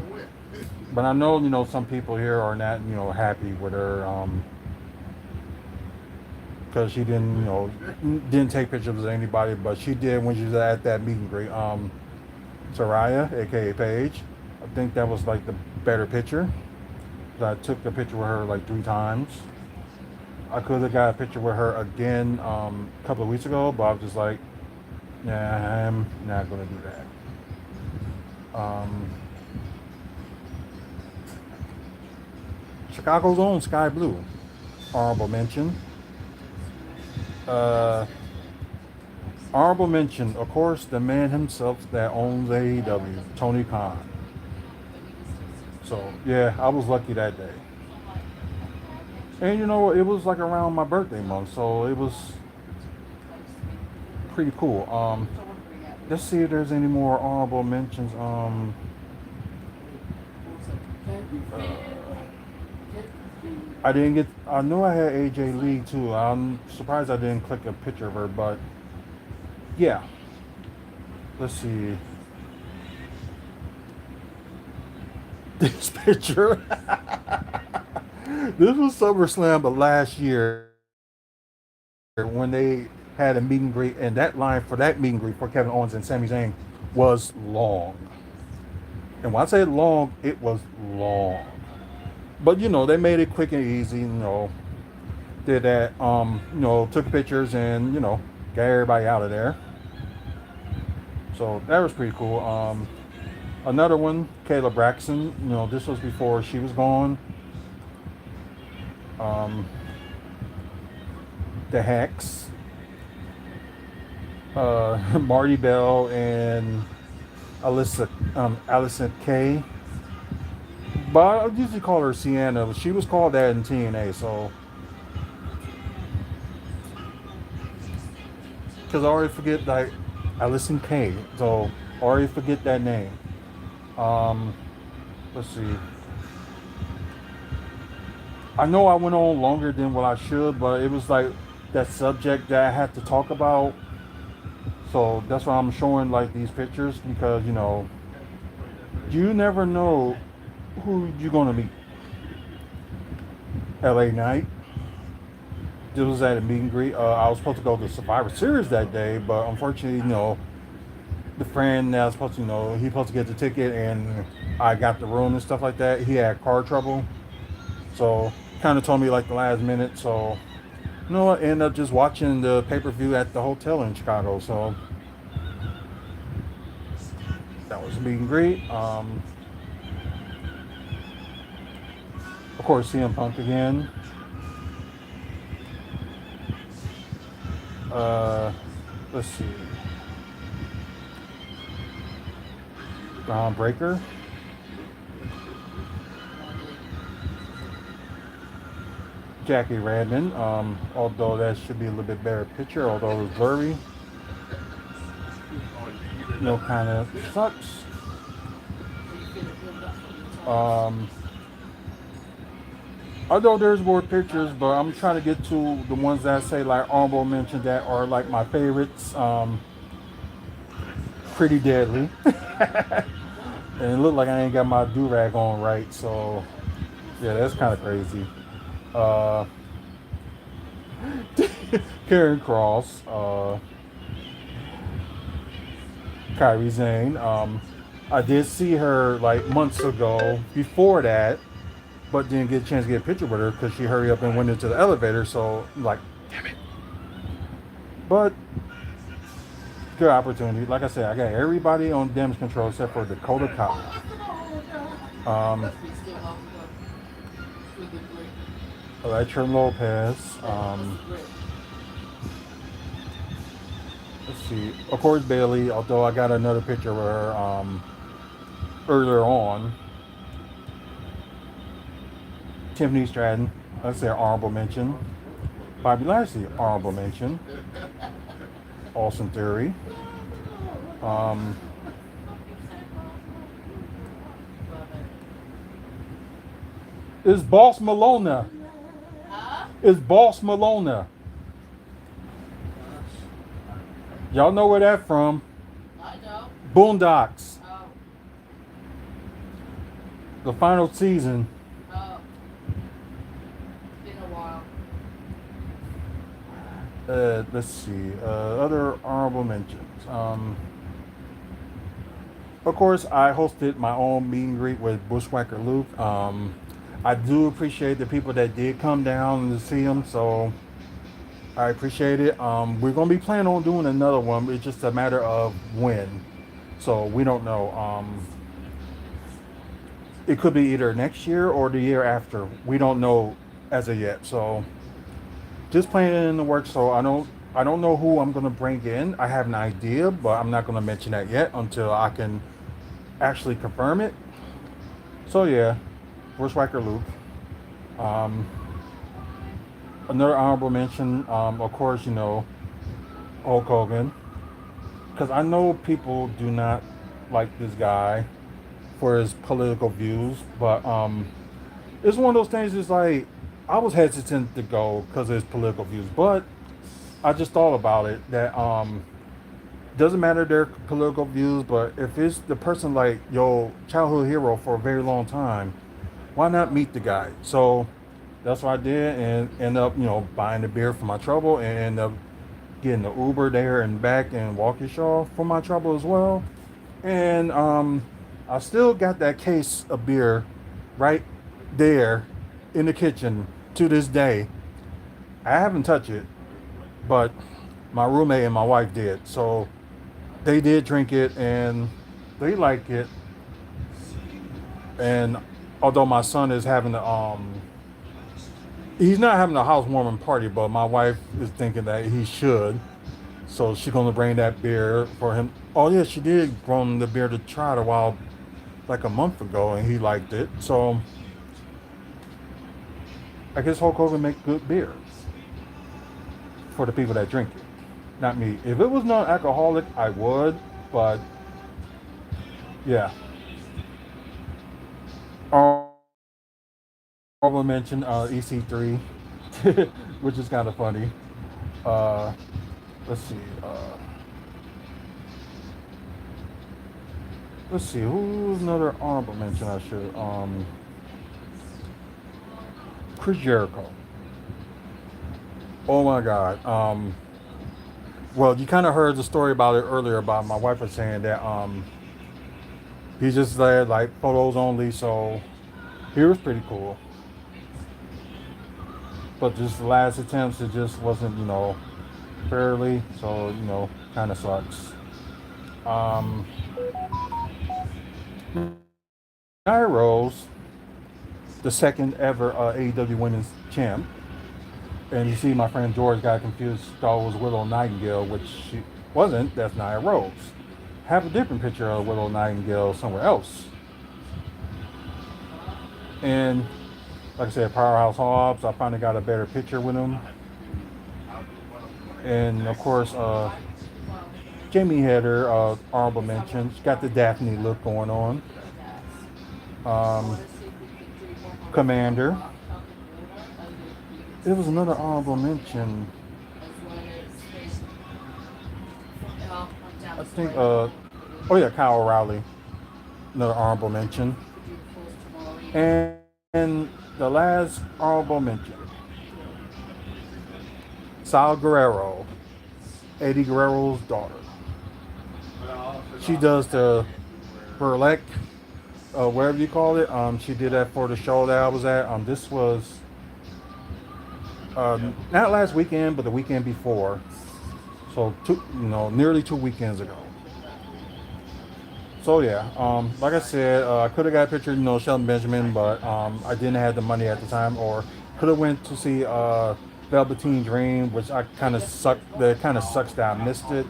but I know, some people here are not, happy with her, because she didn't, didn't take pictures of anybody, but she did when she was at that meet and greet. Soraya, aka Paige, I think that was like the better picture. I took the picture with her like 3 times. I could have got a picture with her again a couple of weeks ago, but I was just like, nah, I'm not gonna do that. Chicago's own Sky Blue, honorable mention. Uh, Honorable mention, of course, the man himself that owns AEW, Tony Khan. So yeah, I was lucky that day. And it was like around my birthday month, so it was pretty cool. Let's see if there's any more honorable mentions. I didn't get. I knew I had AJ Lee too. I'm surprised I didn't click a picture of her, but yeah. Let's see. This picture. This was SummerSlam, but last year when they had a meet and greet, and that line for that meet and greet for Kevin Owens and Sami Zayn was long. And when I say long, it was long. But they made it quick and easy. Did that. Took pictures and got everybody out of there. So that was pretty cool. Another one, Kayla Braxton. This was before she was gone. The Hex, Marty Bell, and Allison Kay. But I usually call her Sienna. She was called that in TNA, so because I already forget like Allison Kay, so I already forget that name. Let's see. I know I went on longer than what I should, but it was like that subject that I had to talk about. So that's why I'm showing like these pictures because you never know who you're gonna meet. LA Knight. This was at a meet and greet. I was supposed to go to Survivor Series that day, but unfortunately, the friend that I was supposed to, he was supposed to get the ticket, and I got the room and stuff like that. He had car trouble, so kind of told me like the last minute. So, I ended up just watching the pay-per-view at the hotel in Chicago. So, That was a meet and greet. Of course, CM Punk again. Uh, let's see. Breaker. Jackie Radman. Although that should be a little bit better picture, although it was blurry. No, kind of sucks. Um, although there's more pictures, but I'm trying to get to the ones that say like honorable mention that are like my favorites. Pretty deadly. And it looked like I ain't got my do-rag on right, so yeah, that's kind of crazy. Uh, Karen Cross, Kyrie Zane. I did see her like months ago before that, but didn't get a chance to get a picture with her because she hurried up and went into the elevator. So I'm like, damn it. But good opportunity. Like I said, I got everybody on damage control except for Dakota Kai. Electra Lopez. Let's see. Of course, Bailey. Although I got another picture of her earlier on. Tiffany Stratton. Let's say honorable mention. Bobby Lashley. Honorable mention. Austin Theory. Is Boss Malona. Huh? Is Boss Malona. Y'all know where that from. I know. Boondocks. Oh. The final season. Oh. Been a while. Let's see. Other honorable mentions. Of course, I hosted my own meet and greet with Bushwhacker Luke. I do appreciate the people that did come down to see him, so I appreciate it. We're gonna be planning on doing another one. It's just a matter of when, so we don't know. It could be either next year or the year after. We don't know as of yet. So just playing it in the works. So I don't know who I'm gonna bring in. I have an idea, but I'm not gonna mention that yet until I can actually confirm it. So yeah, Bushwhacker Luke. Another honorable mention, of course, Hulk Hogan, because I know people do not like this guy for his political views, but it's one of those things. It's like I was hesitant to go because of his political views, but I just thought about it that doesn't matter their political views, but if it's the person like your childhood hero for a very long time, why not meet the guy? So that's what I did, and end up buying the beer for my trouble, and end up getting the Uber there and back and Waukesha for my trouble as well. And I still got that case of beer right there in the kitchen to this day. I haven't touched it, but my roommate and my wife did. So they did drink it and they like it. And although my son is having he's not having a housewarming party, but my wife is thinking that he should. So she's gonna bring that beer for him. Oh yeah, she did bring the beer to try it a while, like a month ago, and he liked it. So I guess Hulk Hogan make good beer for the people that drink it, not me. If it was non-alcoholic, I would, but yeah. I'll mention EC3, which is kind of funny. Uh, let's see. Let's see. Who's another honorable mention I should? Chris Jericho. Oh my God. Well, you kind of heard the story about it earlier. About my wife was saying that he just led like photos only, so he was pretty cool. But just the last attempts, it just wasn't, fairly. So, kind of sucks. Nia Rose, the second ever AEW Women's Champ. And you see, my friend George got confused, thought it was Willow Nightingale, which she wasn't. That's Nia Rose. Have a different picture of Willow Nightingale somewhere else. And like I said, Powerhouse Hobbs, I finally got a better picture with him. And of course, Jamie had her honorable mention. She got the Daphne look going on. Commander. There was another honorable mention. I think, oh yeah, Kyle O'Reilly. Another honorable mention. And the last honorable mention. Sal Guerrero. Eddie Guerrero's daughter. She does the burlesque, wherever you call it. She did that for the show that I was at. This was not last weekend, but the weekend before. So nearly 2 weekends ago. So yeah, like I said, I could have got a picture, Shelton Benjamin, but I didn't have the money at the time, or could have went to see Velveteen Dream, which I kind of sucked. That kind of sucks that I missed it,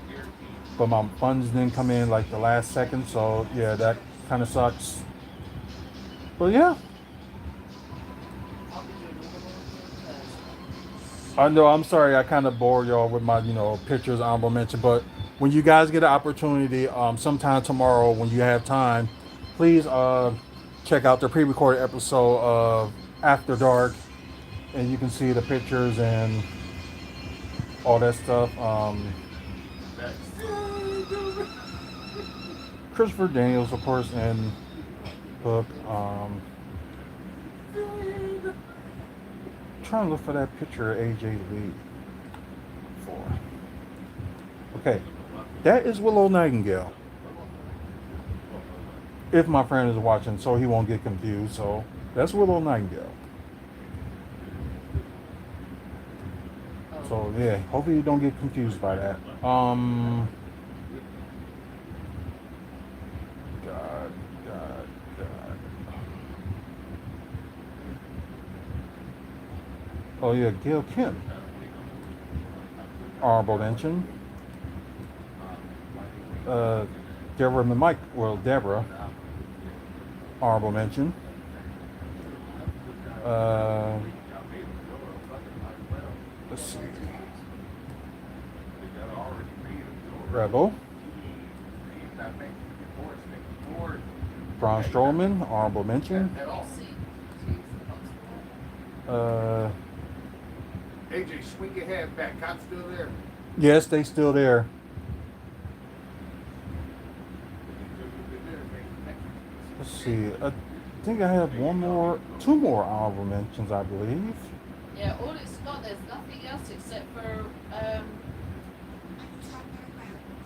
but my funds didn't come in like the last second, so yeah, that kind of sucks. But yeah, I know. I'm sorry, I kind of bored y'all with my pictures, honorable mention, but when you guys get an opportunity, sometime tomorrow when you have time, please check out the pre-recorded episode of After Dark, and you can see the pictures and all that stuff. Christopher Daniels, of course, and Hook. Trying to look for that picture of AJ Lee. Okay, that is Willow Nightingale. If my friend is watching, so he won't get confused. So that's Willow Nightingale. So yeah, hopefully you don't get confused by that. God. Oh yeah, Gail Kim. Honorable mention. Deborah. Honorable mention. Let's see. Rebel. Braun Strowman, honorable mention. AJ, swing your head back. Cops still there? Yes, they still there. Let's see. I think I have two more honorable mentions, I believe. Yeah, all it's got, there's nothing else except for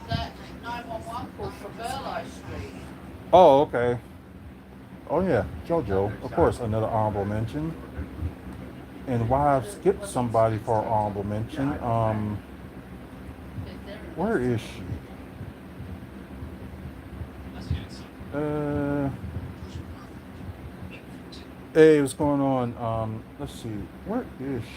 that 911 call for Burleigh Street. Oh, okay. Oh yeah, JoJo, of course, another honorable mention. And why I've skipped somebody for an honorable mention? Where is she? Hey, what's going on? Let's see. Where is she?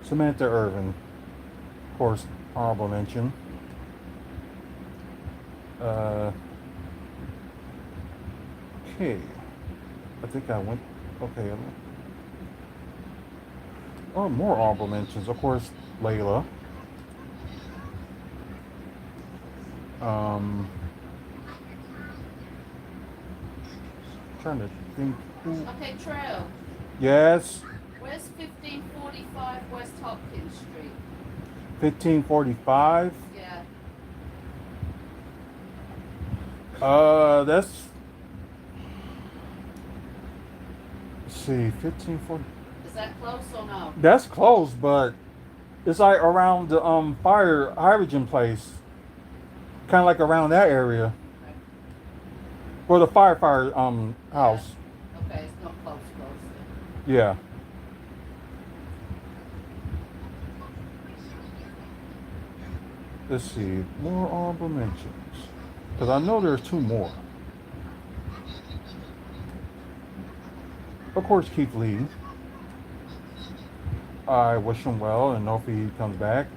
Samantha Irvin, of course, honorable mention. Okay. I think I went. Okay. Oh, more honorable mentions. Of course, Layla. Trying to think. Okay, Trail. Yes. Where's 1545 West Hopkins Street? 1545. Yeah. That's. Let's see, 1540. Is that close or no? That's close, but it's like around the fire hydrogen place, kind of like around that area. Okay. Or the firefighter house. Okay, it's not close then. Yeah. Let's see, more honorable mentions. Because I know there's two more. Of course, Keith Lee. I wish him well and hope he comes back.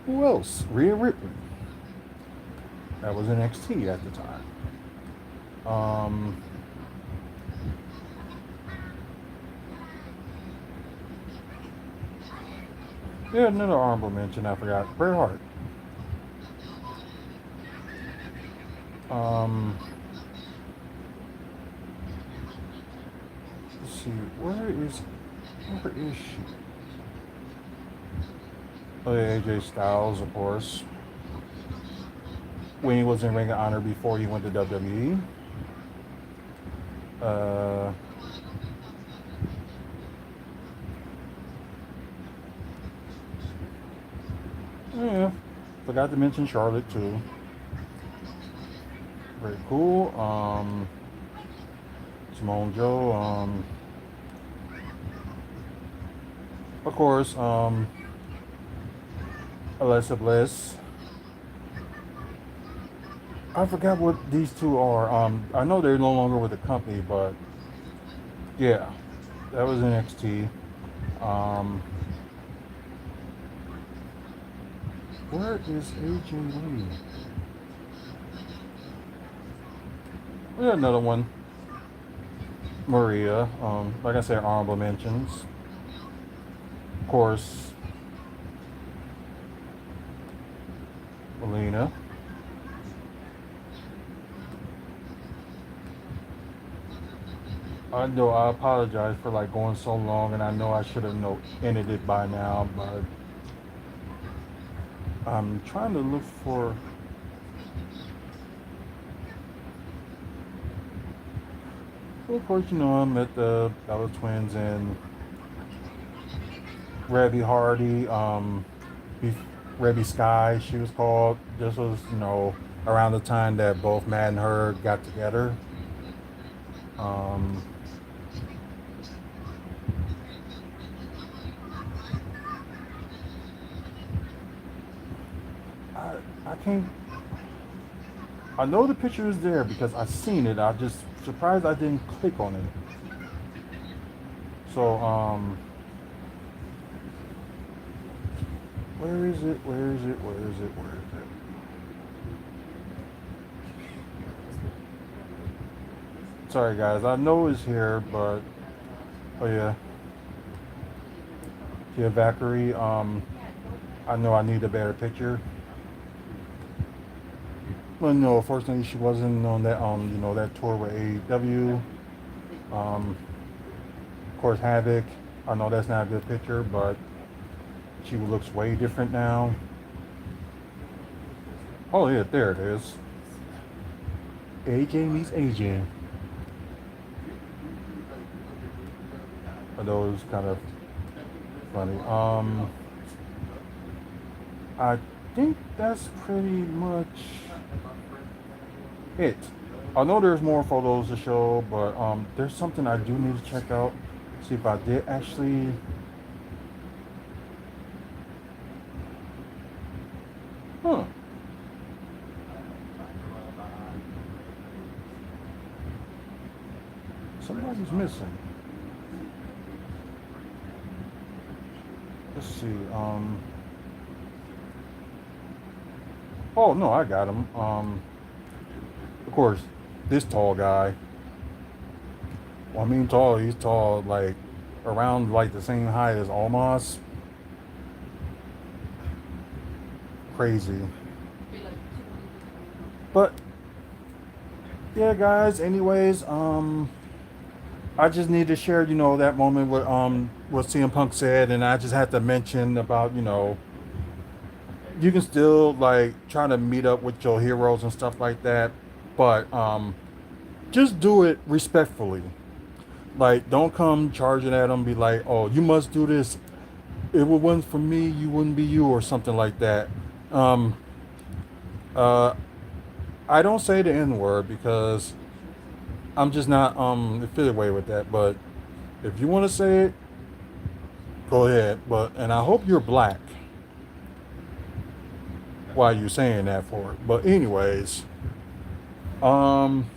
Who else? Rhea Ripley. That was NXT at the time. Yeah, another honorable mention I forgot. Bret Hart. Let's see, where is she? Oh yeah, AJ Styles, of course. When he was in Ring of Honor before he went to WWE. Yeah, forgot to mention Charlotte too. Very cool. Simone Joe. Of course. Alexa Bliss. I forgot what these two are. I know they're no longer with the company, but yeah, that was NXT. Where is AJ Lee? We got another one. Maria. Like I said, honorable mentions. Of course, Melina. I know I apologize for like going so long, and I know I should have ended it by now, but I'm trying to look for. Well, of course, I met the Bella Twins and Rebby Hardy, Rebby Sky, she was called. This was, around the time that both Matt and her got together. I can't. I know the picture is there because I seen it. I just surprised I didn't click on it. So where is it? Where is it? Where is it? Where is it? Sorry guys, I know it's here, but oh yeah. Yeah, Valkyrie. I know I need a better picture. Well, no, fortunately she wasn't on that that tour with AEW. Of course, Havoc. I know that's not a good picture, but she looks way different now. Oh yeah, there it is. AJ meets AJ. Are those kind of funny? I think that's pretty much it. I know there's more photos to show, but there's something I do need to check out. See if I did actually. Huh. Somebody's missing. Let's see. Oh no, I got him. Of course, this tall guy. Well, I mean tall. He's tall, like around like the same height as Almas. Crazy. But yeah, guys. Anyways, I just need to share, that moment with what CM Punk said, and I just had to mention about, you can still like try to meet up with your heroes and stuff like that, but just do it respectfully. Like, don't come charging at them, be like, oh, you must do this. If it wasn't for me, you wouldn't be you, or something like that. I don't say the N word because I'm just not affiliated with that. But if you want to say it, go ahead. And I hope you're black. why you saying that for. But anyways, um,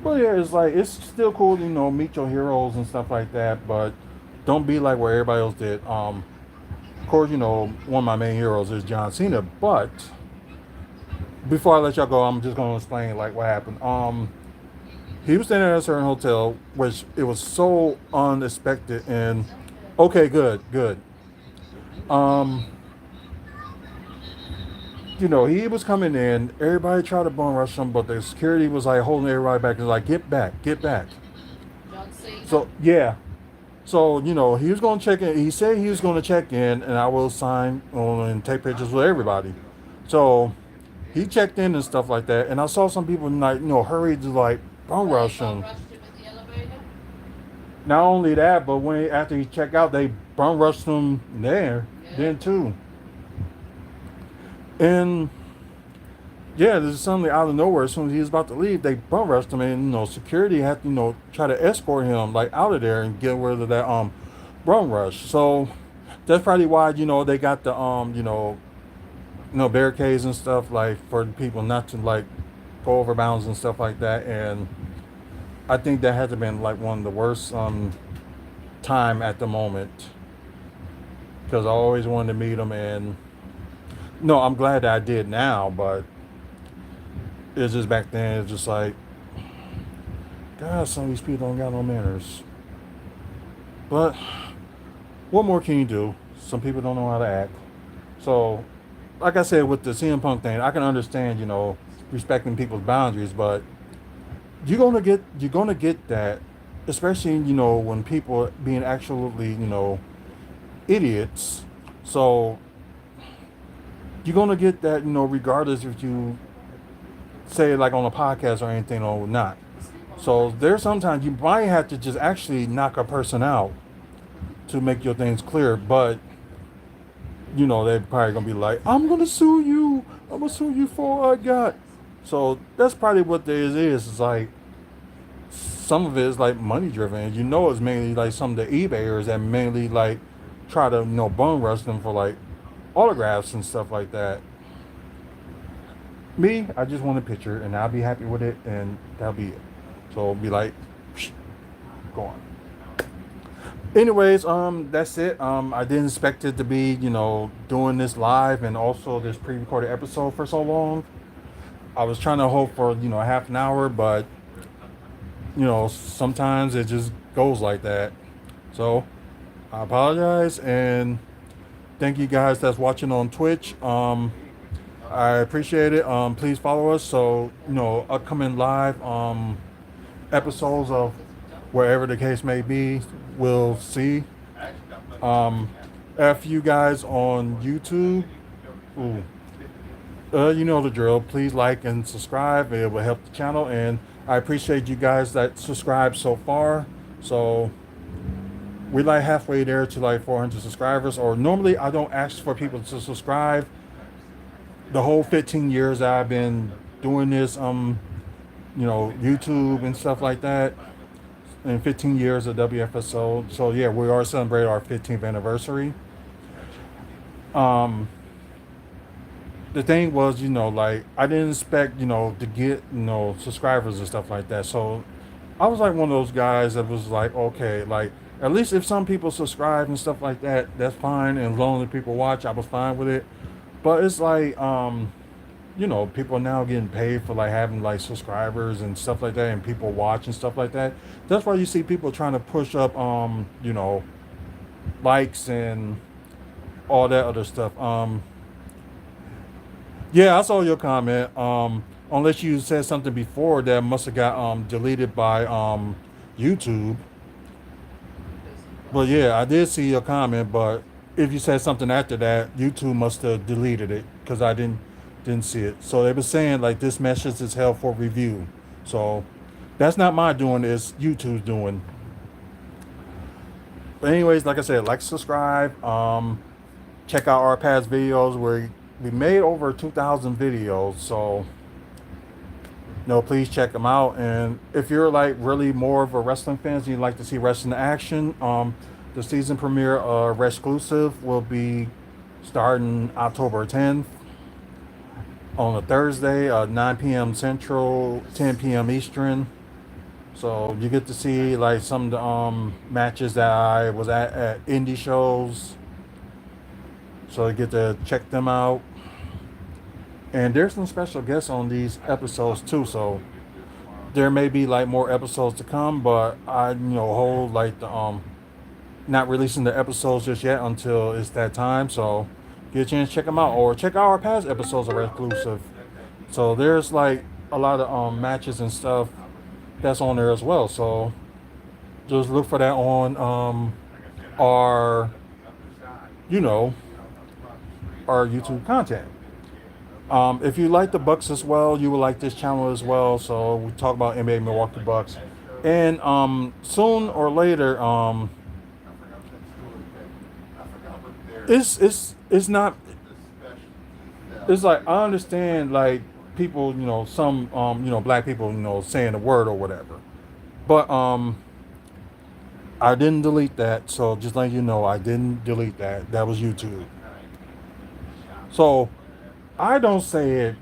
well, yeah, it's like it's still cool, meet your heroes and stuff like that. But don't be like what everybody else did. Of course, one of my main heroes is John Cena. But before I let y'all go, I'm just gonna explain like what happened. He was staying at a certain hotel, which it was so unexpected and okay, good, good. Um, he was coming in. Everybody tried to bum rush him, but the security was like holding everybody back and like, get back, get back. John Cena. So yeah, so he was gonna check in. He said he was gonna check in, and I will sign on and take pictures with everybody. So he checked in and stuff like that, and I saw some people like hurry to like bum rush him. Rushed him in the elevator. Not only that, but after he checked out, they bum rushed him there then too. And yeah, this is suddenly out of nowhere. As soon as he was about to leave, they bum rushed him, and security had to try to escort him like out of there and get rid of that bum rush. So that's probably why they got the barricades and stuff like for people not to like go over bounds and stuff like that. And I think that had to have been like one of the worst time at the moment because I always wanted to meet him. And no, I'm glad that I did now, but it's just back then. It's just like, God, some of these people don't got no manners. But what more can you do? Some people don't know how to act. So, like I said, with the CM Punk thing, I can understand, respecting people's boundaries, but you're gonna get that, especially when people being absolutely idiots. So you're gonna get that regardless if you say it like on a podcast or anything or not. So there's sometimes you might have to just actually knock a person out to make your things clear, but they're probably gonna be like, I'm gonna sue you. I'm gonna sue you for what I got. So that's probably what this is. It's like some of it is like money driven. It's mainly like some of the eBayers that mainly like try to bum rush them for like autographs and stuff like that. Me, I just want a picture and I'll be happy with it and that'll be it. So it'll be like, go on. Anyways, that's it. I didn't expect it to be, doing this live and also this pre-recorded episode for so long. I was trying to hope for, a half an hour, but, sometimes it just goes like that. So I apologize and thank you guys that's watching on Twitch. I appreciate it. Please follow us. So, upcoming live episodes of wherever the case may be, we'll see. F you guys on YouTube. Ooh. You know the drill. Please like and subscribe. It will help the channel. And I appreciate you guys that subscribe so far. So we're like halfway there to like 400 subscribers. Or normally I don't ask for people to subscribe. The whole 15 years I've been doing this, YouTube and stuff like that, and 15 years of WFSO. So yeah, we are celebrating our 15th anniversary. The thing was, like I didn't expect, to get, subscribers and stuff like that. So I was like one of those guys that was like, okay, like at least if some people subscribe and stuff like that, that's fine. And as long as people watch, I was fine with it. But it's like, people are now getting paid for like having like subscribers and stuff like that, and people watch and stuff like that. That's why you see people trying to push up, likes and all that other stuff. Yeah, I saw your comment. Unless you said something before that must have got deleted by YouTube. But yeah, I did see your comment, but if you said something after that, YouTube must have deleted it because I didn't see it. So they were saying like this message is held for review. So that's not my doing, it's YouTube's doing. But anyways, like I said, like, subscribe, check out our past videos where we made over 2,000 videos. So please check them out. And if you're like really more of a wrestling fan and you'd like to see wrestling action, the season premiere Exclusive will be starting October 10th on a Thursday, 9 p.m. Central, 10 p.m. Eastern. So you get to see like some of the matches that I was at indie shows. So you get to check them out. And there's some special guests on these episodes too. So there may be like more episodes to come, but I hold like the not releasing the episodes just yet until it's that time. So get a chance to check them out or check out our past episodes are exclusive. So there's like a lot of matches and stuff that's on there as well. So just look for that on our you know our YouTube content. If you like the Bucks as well, you will like this channel as well. So we talk about NBA Milwaukee Bucks, and soon or later, it's not. It's like I understand like people, some black people, saying the word or whatever, but I didn't delete that. So just letting you know, I didn't delete that. That was YouTube. So I don't say it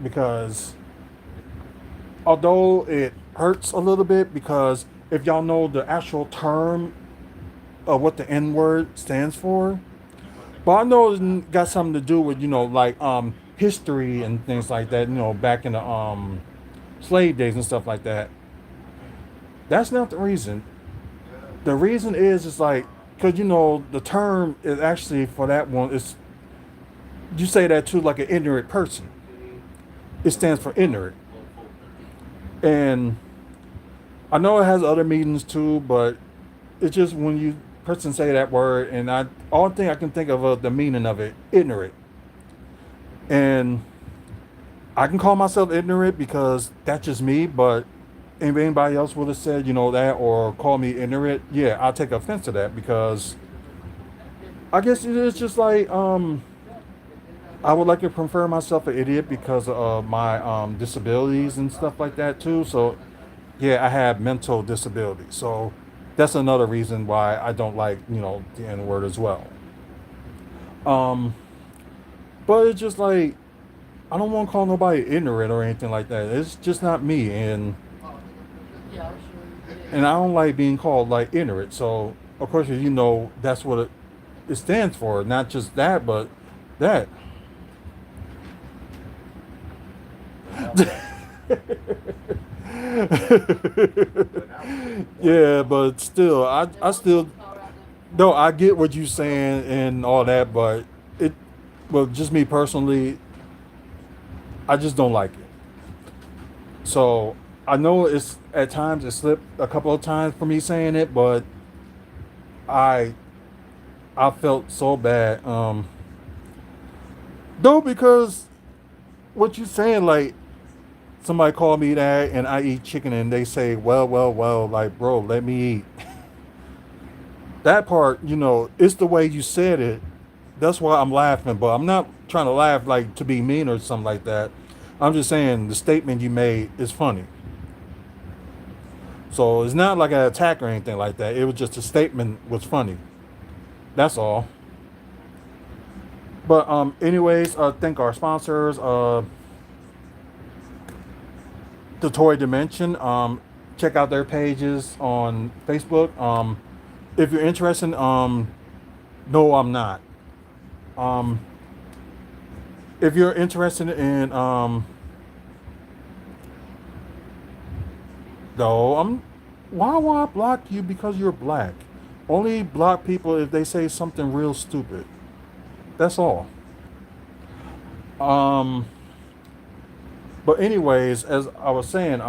because although it hurts a little bit because if y'all know the actual term of what the N word stands for, but I know it's got something to do with like history and things like that. Back in the slave days and stuff like that. That's not the reason. The reason is like because the term is actually for that one is you say that to like an ignorant person. It stands for ignorant. And I know it has other meanings too, but it's just when you person say that word, and all thing I can think of the meaning of it, ignorant. And I can call myself ignorant because that's just me, but if anybody else would have said, that or call me ignorant, yeah, I'll take offense to that because I guess it's just like I would like to prefer myself an idiot because of my disabilities and stuff like that too. So, yeah, I have mental disability. So that's another reason why I don't like, the N word as well. But it's just like I don't want to call nobody ignorant or anything like that. It's just not me, and I don't like being called like ignorant. So of course, that's what it stands for. Not just that, but that. Yeah, but still, I still, no, I get what you're saying and all that, but just me personally, I just don't like it. So I know it's at times it slipped a couple of times for me saying it, but I felt so bad. No, because what you saying, like somebody called me that and I eat chicken and they say, well, like, bro, let me eat. That part, it's the way you said it. That's why I'm laughing, but I'm not trying to laugh like to be mean or something like that. I'm just saying the statement you made is funny. So it's not like an attack or anything like that. It was just a statement was funny. That's all. But anyways, thank our sponsors. The Toy Dimension. Check out their pages on Facebook. If you're interested, no, I'm not. If you're interested in, no, why would I block you because you're black? Only block people if they say something real stupid. That's all. But anyways, as I was saying,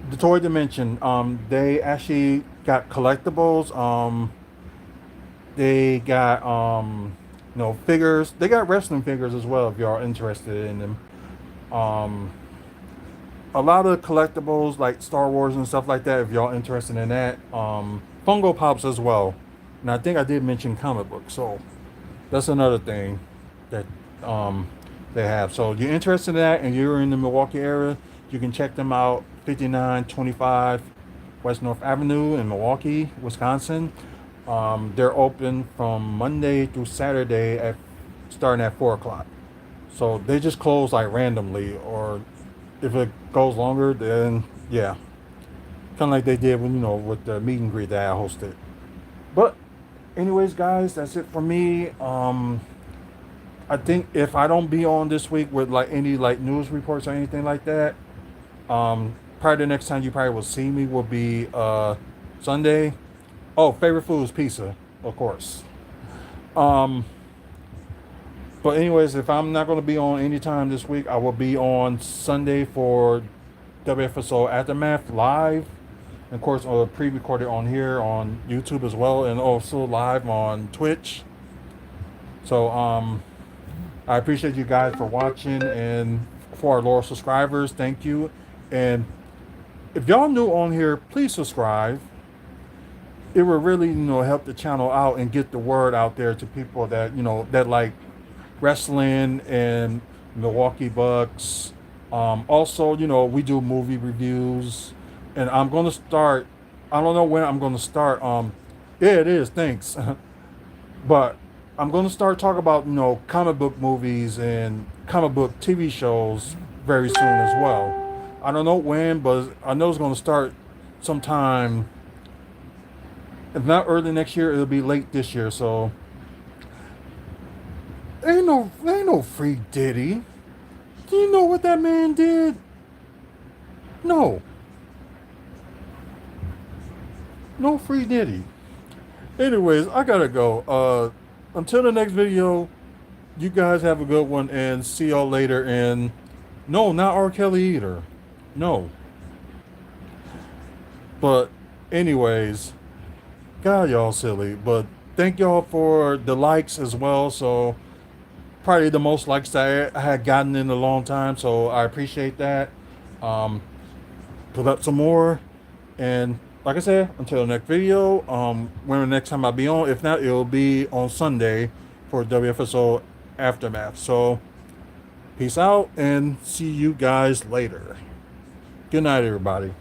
the Toy Dimension, they actually got collectibles. They got figures. They got wrestling figures as well if y'all interested in them. A lot of collectibles like Star Wars and stuff like that if y'all interested in that. Funko Pops as well. And I think I did mention comic books, so that's another thing that they have. So if you're interested in that and you're in the Milwaukee area, you can check them out. 5925 West North Avenue in Milwaukee, Wisconsin. They're open from Monday through Saturday at starting at 4 o'clock. So they just close like randomly, or if it goes longer, then yeah, kind of like they did when with the meet and greet that I hosted. But anyways, guys, that's it for me. I think if I don't be on this week with like any like news reports or anything like that, probably the next time you probably will see me will be Sunday. Oh, favorite food is pizza, of course. Um, but anyways, if I'm not going to be on anytime this week, I will be on Sunday for WFSO Aftermath live. And of course, pre-recorded on here on YouTube as well, and also live on Twitch. So I appreciate you guys for watching, and for our loyal subscribers, thank you. And if y'all new on here, please subscribe. It will really help the channel out and get the word out there to people that that like wrestling and Milwaukee Bucks. Also, we do movie reviews, and I'm gonna start. I don't know when I'm gonna start. Yeah, it is. Thanks, but I'm gonna start talking about comic book movies and comic book TV shows very soon as well. I don't know when, but I know it's gonna start sometime. If not early next year, it'll be late this year. So ain't no free Diddy. Do you know what that man did? No. No free Diddy. Anyways, I gotta go. Until the next video, you guys have a good one, and see y'all later. And no, not R. Kelly either. No. But anyways, God, y'all silly. But thank y'all for the likes as well. So probably the most likes that I had gotten in a long time. So I appreciate that. Put up some more. And like I said, until the next video, when the next time I'll be on. If not, it'll be on Sunday for WFSO Aftermath. So peace out, and see you guys later. Good night, everybody.